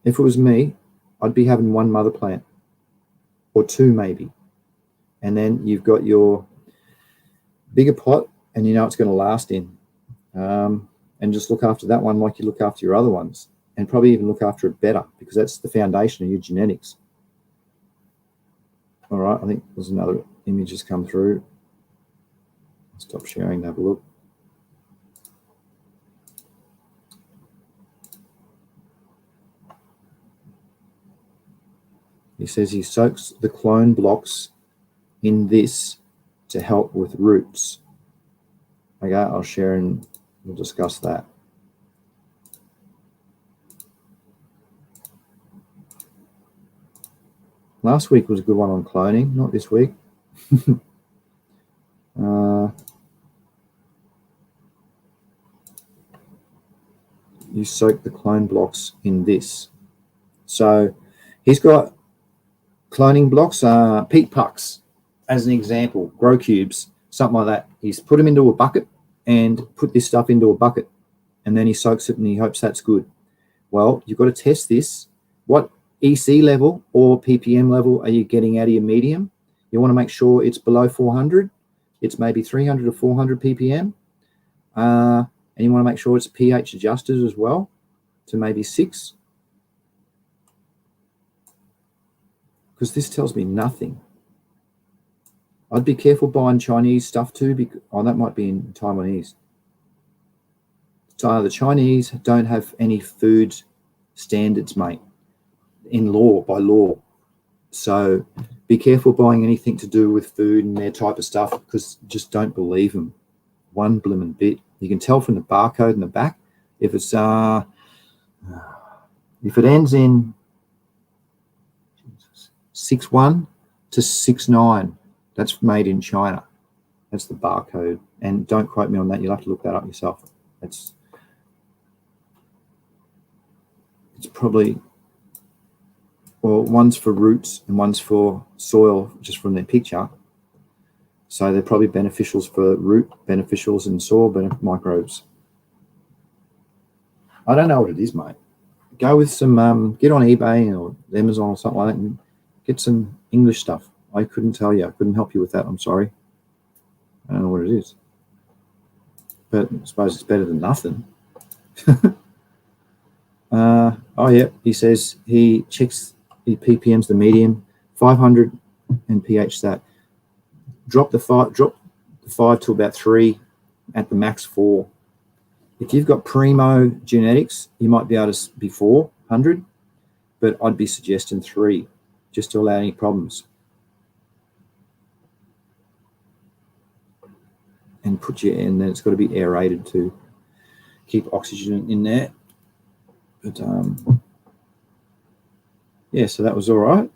if it was me, I'd be having one mother plant or 2 maybe. And then you've got your bigger pot and you know it's going to last in. And just look after that one like you look after your other ones, and probably even look after it better because that's the foundation of your genetics. All right, I think there's another image has come through. Stop sharing and have a look. He says he soaks the clone blocks in this to help with roots. Okay, I'll share and we'll discuss that. Last week was a good one on cloning, not this week. You soak the clone blocks in this. So he's got cloning blocks, peat pucks, as an example, grow cubes, something like that. He's put them into a bucket and put this stuff into a bucket, and then he soaks it and he hopes that's good. Well, you've got to test this. What EC level or ppm level are you getting out of your medium? You want to make sure it's below 400. It's maybe 300 or 400 ppm. And you want to make sure it's pH adjusted as well to maybe 6. Because this tells me nothing. I'd be careful buying Chinese stuff too, because that might be in Taiwanese. So the Chinese don't have any food standards, mate, by law. So be careful buying anything to do with food and their type of stuff, because just don't believe them one blimmin' bit. You can tell from the barcode in the back if it's if it ends in 61 to 69, that's made in China. That's the barcode. And don't quote me on that. You'll have to look that up yourself. It's probably, well, one's for roots and one's for soil, just from their picture. So they're probably beneficials for root, beneficials in soil, microbes. I don't know what it is, mate. Go with some, get on eBay or Amazon or something like that and get some English stuff. I couldn't tell you. I couldn't help you with that. I'm sorry. I don't know what it is. But I suppose it's better than nothing. Oh, yeah. He says he checks, he ppms the medium, 500 and pH that. Drop the 5 to about 3, at the max 4. If you've got primo genetics, you might be able to be 400, but I'd be suggesting 3, just to allow any problems. And put you in, then it's got to be aerated to keep oxygen in there. But yeah, so that was all right.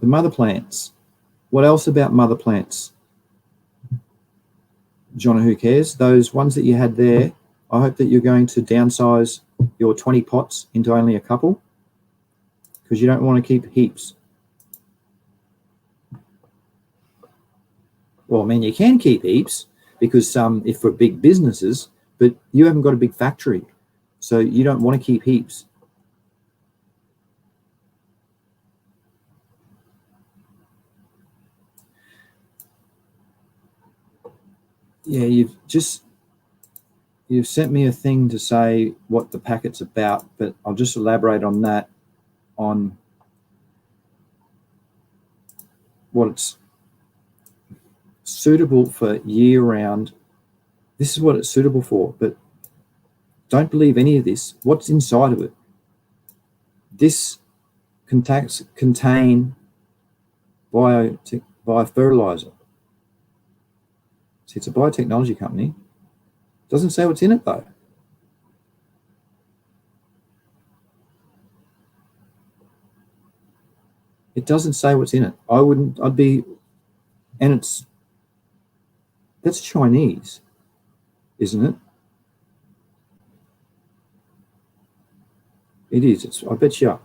The mother plants. What else about mother plants? John, who cares? Those ones that you had there, I hope that you're going to downsize your 20 pots into only a couple, because you don't want to keep heaps. Well, I mean, you can keep heaps because if for big businesses, but you haven't got a big factory, so you don't want to keep heaps. Yeah, you've sent me a thing to say what the packet's about, but I'll just elaborate on that, on what it's suitable for year-round. This is what it's suitable for, but don't believe any of this. What's inside of it? This contain biofertilizer. See, it's a biotechnology company. Doesn't say what's in it though. It doesn't say what's in it. And that's Chinese, isn't it? It is. I bet you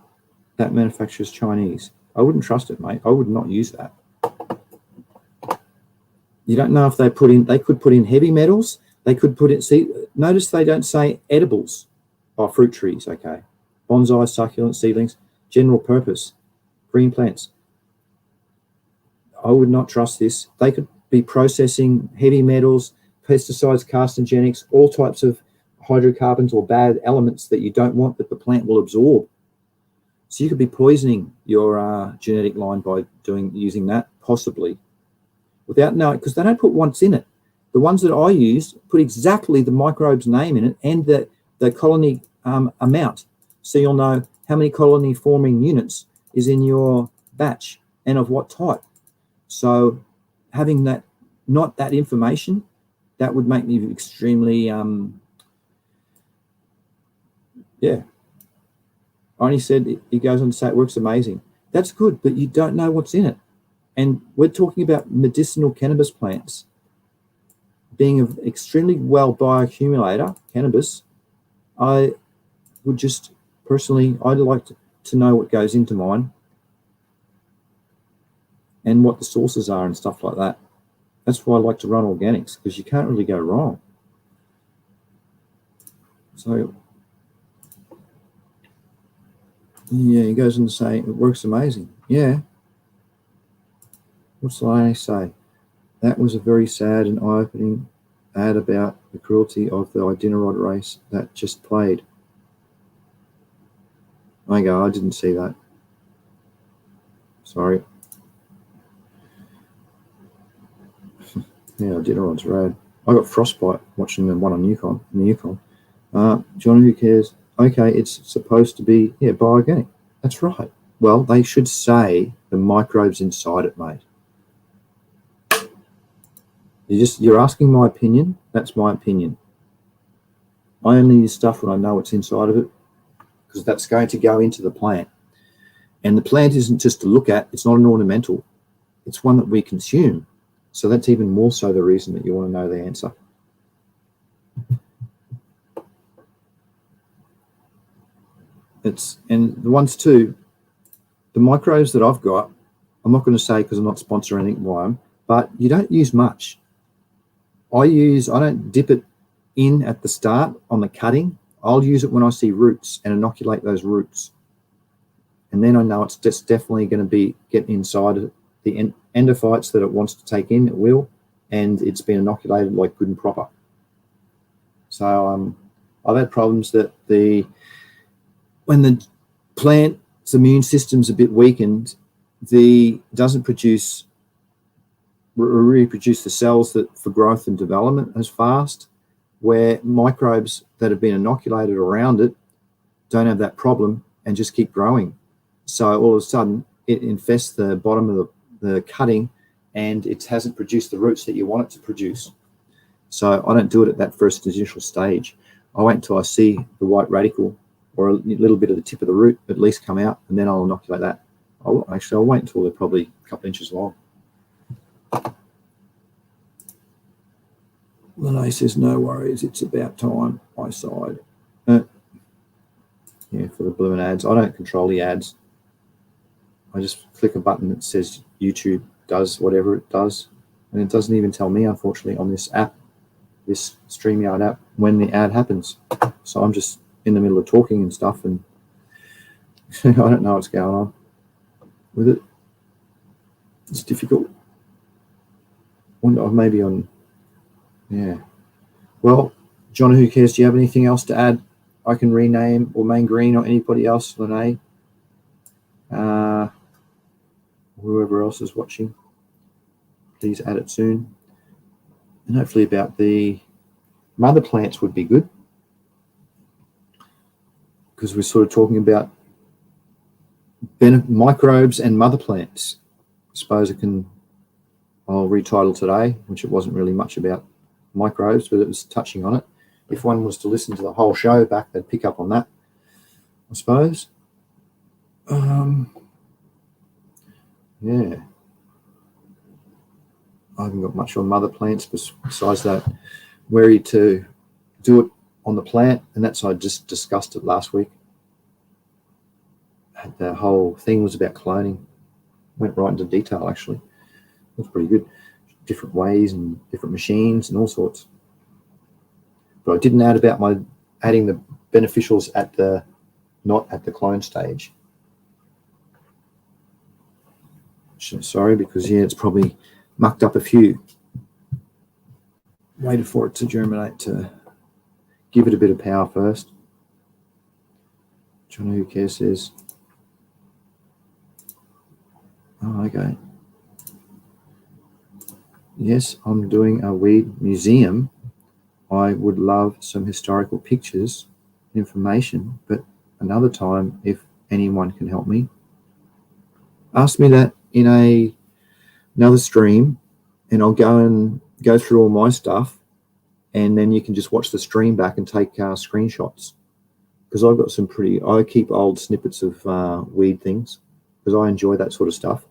that manufacturer's Chinese. I wouldn't trust it, mate. I would not use that. You don't know if they could put in heavy metals. They could put in, see, notice they don't say edibles. Oh, fruit trees, okay. Bonsai, succulent, seedlings, general purpose, green plants. I would not trust this. They could be processing heavy metals, pesticides, carcinogenics, all types of hydrocarbons or bad elements that you don't want that the plant will absorb. So you could be poisoning your genetic line by using that, possibly, without knowing, because they don't put what's in it. The ones that I used put exactly the microbe's name in it and the colony amount. So you'll know how many colony forming units is in your batch and of what type. So having that, not that information, that would make me extremely, yeah. Arnie said, he goes on to say it works amazing. That's good, but you don't know what's in it. And we're talking about medicinal cannabis plants being an extremely well bioaccumulator, cannabis. I would just personally, I'd like to know what goes into mine and what the sources are and stuff like that. That's why I like to run organics, because you can't really go wrong. So, yeah, he goes on to say, it works amazing. Yeah. What's I say? That was a very sad and eye-opening ad about the cruelty of the Iditarod race that just played. I didn't see that. Sorry. Yeah, Iditarod's rad. I got frostbite watching the one on Yukon. John, who cares? Okay, it's supposed to be, yeah, bioorganic. That's right. Well, they should say the microbes inside it, mate. You're asking my opinion. That's my opinion. I only use stuff when I know what's inside of it, because that's going to go into the plant. And the plant isn't just to look at. It's not an ornamental. It's one that we consume. So that's even more so the reason that you want to know the answer. And the ones too, the microbes that I've got, I'm not going to say because I'm not sponsored or anything by them, but you don't use much. I don't dip it in at the start on the cutting. I'll use it when I see roots and inoculate those roots. And then I know it's just definitely going to get inside the endophytes that it wants to take in, it will, and it's been inoculated like good and proper. So I've had problems that when the plant's immune system's a bit weakened, doesn't reproduce the cells that for growth and development as fast, where microbes that have been inoculated around it don't have that problem and just keep growing. So all of a sudden it infests the bottom of the cutting and it hasn't produced the roots that you want it to produce. So I don't do it at that first initial stage. I wait until I see the white radical or a little bit of the tip of the root at least come out, and then I'll inoculate that. I'll wait until they're probably a couple inches long. Lene says, no worries, it's about time I sighed. Yeah, for the blooming ads. I don't control the ads. I just click a button that says YouTube does whatever it does. And it doesn't even tell me, unfortunately, on this app, this StreamYard app, when the ad happens. So I'm just in the middle of talking and stuff, and I don't know what's going on with it. It's difficult. Wonder maybe on, yeah. Well, John, who cares? Do you have anything else to add? I can rename, or Main Green, or anybody else, Lene, whoever else is watching, please add it soon. And hopefully about the mother plants would be good, because we're sort of talking about microbes and mother plants. I suppose I'll retitle today, which it wasn't really much about microbes, but it was touching on it. If one was to listen to the whole show back, they'd pick up on that, I suppose. Yeah. I haven't got much on mother plants besides that. Wary to do it on the plant, and that's, I just discussed it last week. The whole thing was about cloning. Went right into detail, actually. It was pretty good. Different ways and different machines and all sorts. But I didn't add about adding the beneficials not at the clone stage. Sorry, because yeah, it's probably mucked up a few. Waited for it to germinate to give it a bit of power first. John, who cares, says, oh, okay. Yes, I'm doing a weed museum. I would love some historical pictures, information, but another time, if anyone can help me. Ask me that in another stream, and I'll go through all my stuff, and then you can just watch the stream back and take screenshots, because I've got I keep old snippets of weed things, because I enjoy that sort of stuff.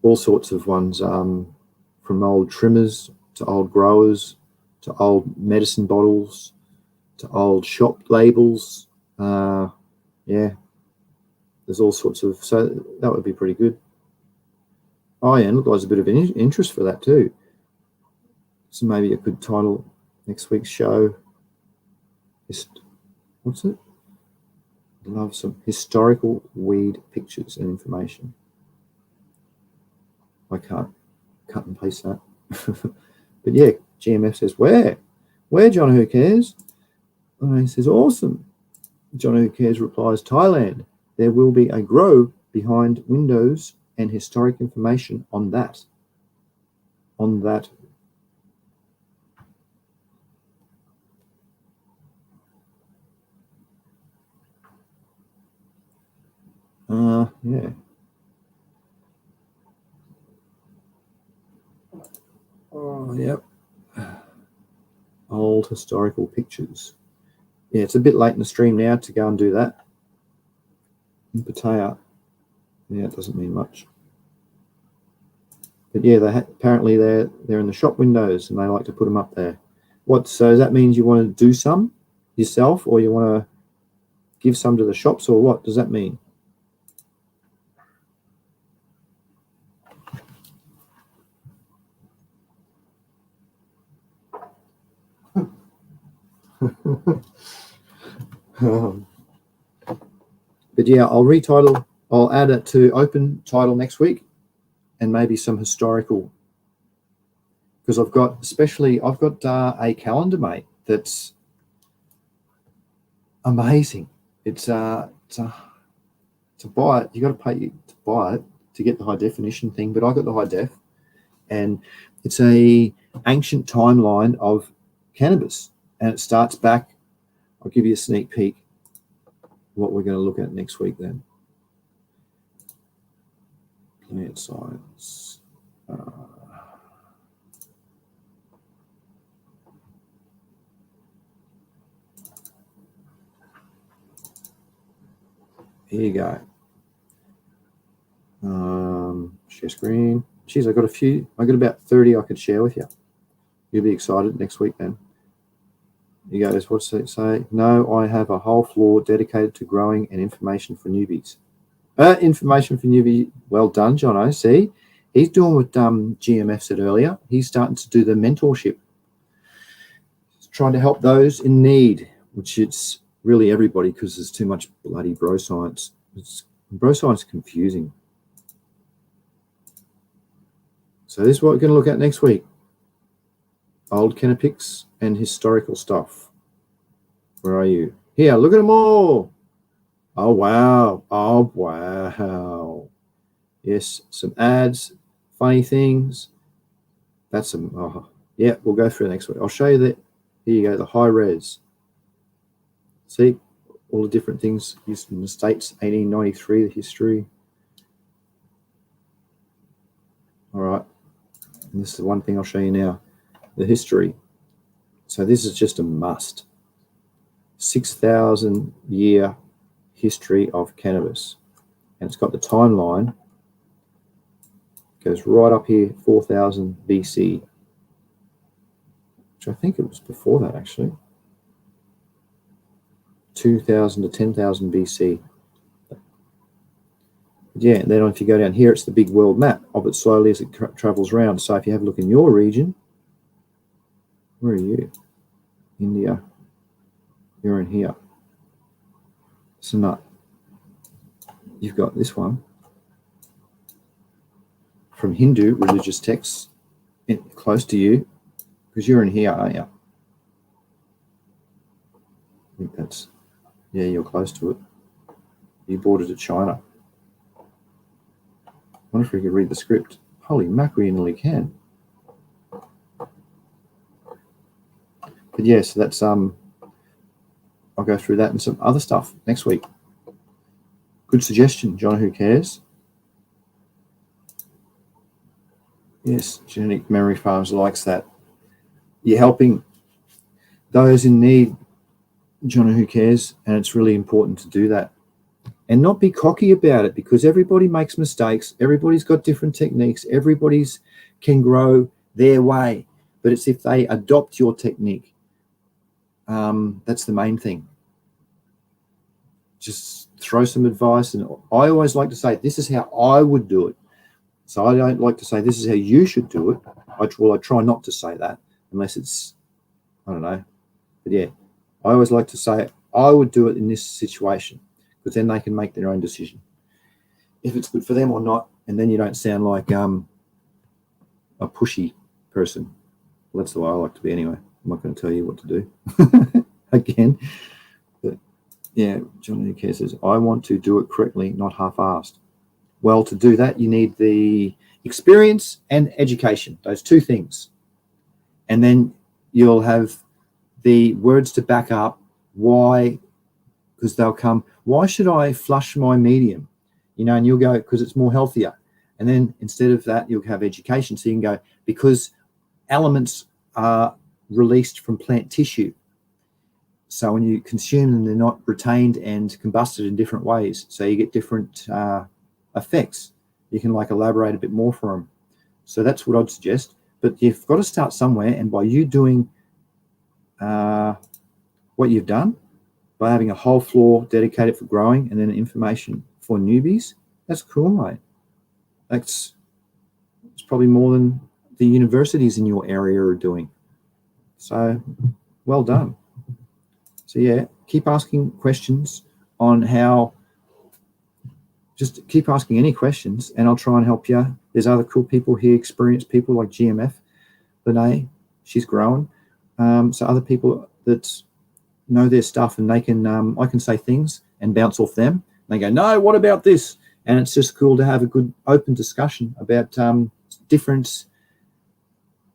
All sorts of ones, from old trimmers to old growers to old medicine bottles to old shop labels. Yeah, there's all sorts of, so that would be pretty good. Oh yeah, and look, there's a bit of an interest for that too. So maybe a good title next week's show. What's it? Love some historical weed pictures and information. I can't cut and paste that. But yeah, GMF says, where? Where, John, who cares? And he says, awesome. John, who cares, replies, Thailand. There will be a grow behind windows and historic information on that. On that. Yeah. Oh, yep. Old historical pictures. Yeah, it's a bit late in the stream now to go and do that. In Pattaya. Yeah, it doesn't mean much. But yeah, apparently they're in the shop windows and they like to put them up there. So does that mean you want to do some yourself, or you want to give some to the shops, or what does that mean? But yeah, I'll add it to open title next week, and maybe some historical, because I've got a calendar, mate, that's amazing. It's to buy it, you got to pay to buy it to get the high definition thing, but I got the high def, and it's a ancient timeline of cannabis, and it starts back. I'll give you a sneak peek what we're going to look at next week then. Plant science. Here you go. Share screen. Geez, I got about 30 I could share with you. You'll be excited next week then. He goes, what's it say? No, I have a whole floor dedicated to growing and information for newbies. Information for newbies. Well done, Jono. See, he's doing what GMF said earlier. He's starting to do the mentorship. He's trying to help those in need, which it's really everybody, because there's too much bloody bro science. Bro science is confusing. So this is what we're going to look at next week. Old Cannapics and historical stuff. Where are you? Here, look at them all. Oh, wow. Oh, wow. Yes, some ads, funny things. That's some, yeah, we'll go through next week. I'll show you that. Here you go, the high res. See, all the different things used in the States, 1893, the history. All right. And this is the one thing I'll show you now. The history. So this is just a must. 6,000 year history of cannabis, and it's got the timeline. It goes right up here, 4,000 BC, which I think it was before that actually. 2,000 to 10,000 BC. Yeah, and then if you go down here, it's the big world map of it slowly as it travels around. So if you have a look in your region, where are you? India. You're in here. So not. You've got this one from Hindu religious texts close to you, because you're in here, aren't you? I think that's, yeah, you're close to it. You bordered to China. I wonder if we could read the script. Holy mackerel, you nearly can. But yeah, so that's I'll go through that and some other stuff next week. Good suggestion, John. Who cares? Yes, Genetic Memory Farms likes that. You're helping those in need, John. Who cares? And it's really important to do that. And not be cocky about it, because everybody makes mistakes. Everybody's got different techniques. Everybody's can grow their way. But it's if they adopt your technique. That's the main thing. Just throw some advice. And I always like to say, this is how I would do it. So I don't like to say, this is how you should do it. I try not to say that unless it's, I don't know. But yeah, I always like to say, I would do it in this situation, because then they can make their own decision if it's good for them or not. And then you don't sound like a pushy person. Well, that's the way I like to be anyway. I'm not going to tell you what to do again. But yeah, Johnny Care says, I want to do it correctly, not half-assed. Well, to do that, you need the experience and education, those two things. And then you'll have the words to back up why, because they'll come, why should I flush my medium? And you'll go, because it's more healthier. And then instead of that, you'll have education. So you can go, because elements are released from plant tissue. So when you consume them, they're not retained and combusted in different ways. So you get different effects. You can elaborate a bit more for them. So that's what I'd suggest. But you've got to start somewhere, and by you doing what you've done, by having a whole floor dedicated for growing and then information for newbies, that's cool, mate. It's probably more than the universities in your area are doing. So well done. So yeah, keep asking questions on how, just keep asking any questions and I'll try and help you. There's other cool people here, experienced people like GMF, Lene, she's growing. So other people that know their stuff, and they can, I can say things and bounce off them. They go, no, what about this? And it's just cool to have a good open discussion about different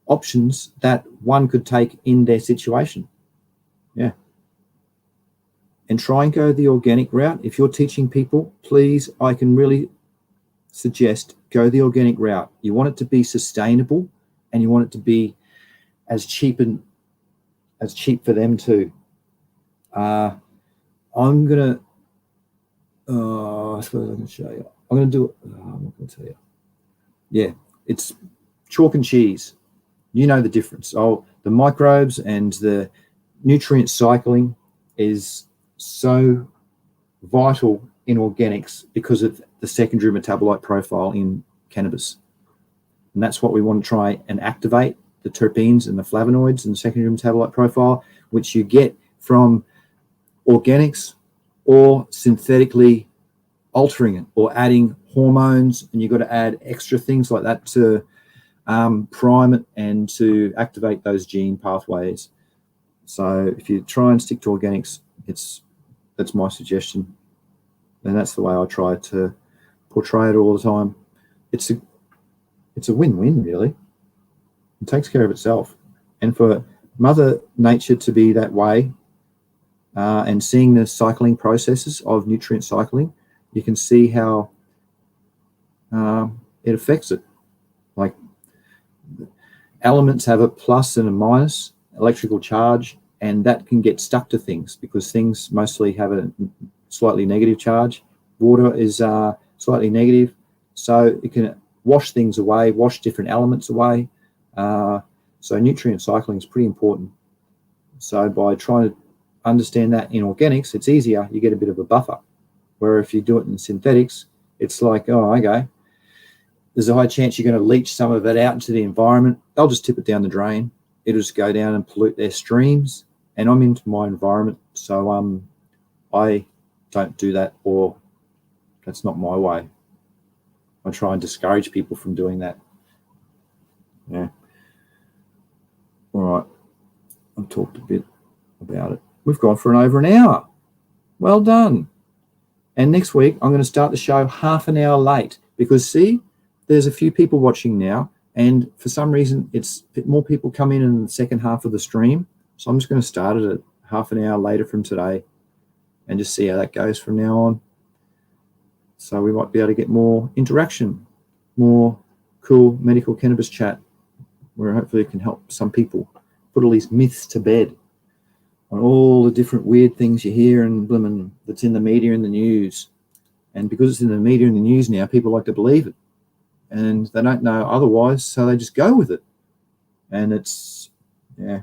options that one could take in their situation. Yeah. And try and go the organic route. If you're teaching people, please, I can really suggest go the organic route. You want it to be sustainable, and you want it to be as cheap for them too. I'm gonna I suppose I can show you. I'm gonna do it. I'm not gonna tell you. Yeah, it's chalk and cheese. You know the difference. Oh, the microbes and the nutrient cycling is so vital in organics because of the secondary metabolite profile in cannabis. And that's what we want to try and activate, the terpenes and the flavonoids and the secondary metabolite profile, which you get from organics or synthetically altering it or adding hormones, and you've got to add extra things like that to prime it and to activate those gene pathways. So if you try and stick to organics, that's my suggestion, and that's the way I try to portray it all the time. It's a win-win, really. It takes care of itself, and for Mother Nature to be that way, and seeing the cycling processes of nutrient cycling, you can see how it affects it. Like elements have a plus and a minus electrical charge, and that can get stuck to things because things mostly have a slightly negative charge. Water is slightly negative, so it can wash things away, wash different elements away. So nutrient cycling is pretty important. So by trying to understand that in organics, it's easier. You get a bit of a buffer. Where if you do it in synthetics, it's like, oh, okay, there's a high chance you're going to leach some of it out into the environment. They'll just tip it down the drain. It'll just go down and pollute their streams. And I'm into my environment, so I don't do that, or that's not my way. I try and discourage people from doing that. Yeah. All right. I've talked a bit about it. We've gone for over an hour. Well done. And next week, I'm going to start the show half an hour late because, see, there's a few people watching now, and for some reason, it's more people come in the second half of the stream. So I'm just going to start it at half an hour later from today and just see how that goes from now on. So we might be able to get more interaction, more cool medical cannabis chat, where hopefully it can help some people put all these myths to bed on all the different weird things you hear and that's in the media and the news. And because it's in the media and the news now, people like to believe it. And they don't know otherwise, so they just go with it. And it's, yeah,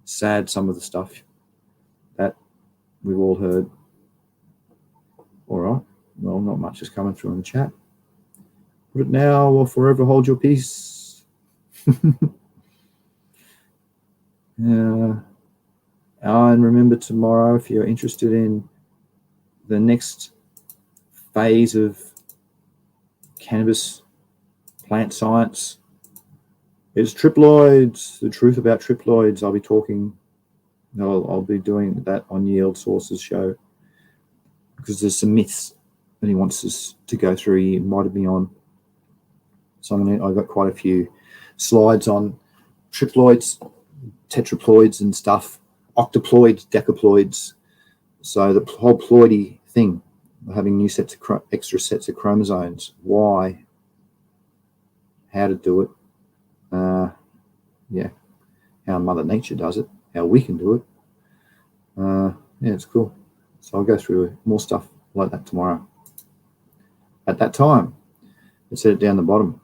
sad, some of the stuff that we've all heard. All right. Well, not much is coming through in the chat. Put it now or forever hold your peace. And remember tomorrow, if you're interested in the next phase of cannabis plant science, is triploids, the truth about triploids. I'll be talking, I'll be doing that on Yield Sources show because there's some myths that he wants us to go through. He invited me on. So I've got quite a few slides on triploids, tetraploids and stuff, octoploids, decaploids. So the whole ploidy thing, having new sets of extra sets of chromosomes, why, how to do it, how Mother Nature does it, how we can do it. Yeah, it's cool. So I'll go through more stuff like that tomorrow. At that time, it said it down the bottom.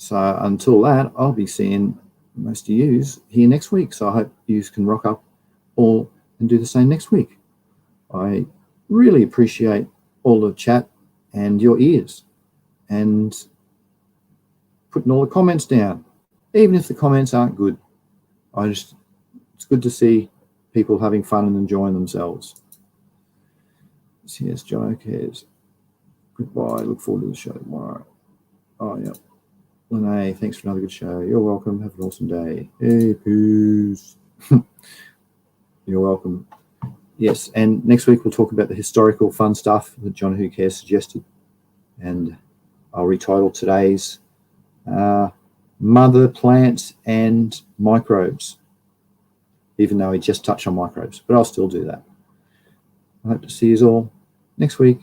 So until that, I'll be seeing most of you here next week. So I hope you can rock up all and do the same next week. I really appreciate all the chat and your ears and putting all the comments down, even if the comments aren't good. It's good to see people having fun and enjoying themselves. Yes, Joe cares. Goodbye. Look forward to the show tomorrow. Oh, yeah. Lene, thanks for another good show. You're welcome. Have an awesome day. Hey, peace. You're welcome. Yes, and next week we'll talk about the historical fun stuff that John Who Cares suggested. And I'll retitle today's Mother Plants and Microbes, even though he just touched on microbes, but I'll still do that. I hope to see you all next week.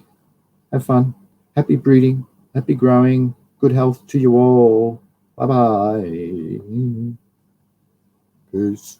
Have fun. Happy breeding. Happy growing. Good health to you all. Bye-bye. Peace.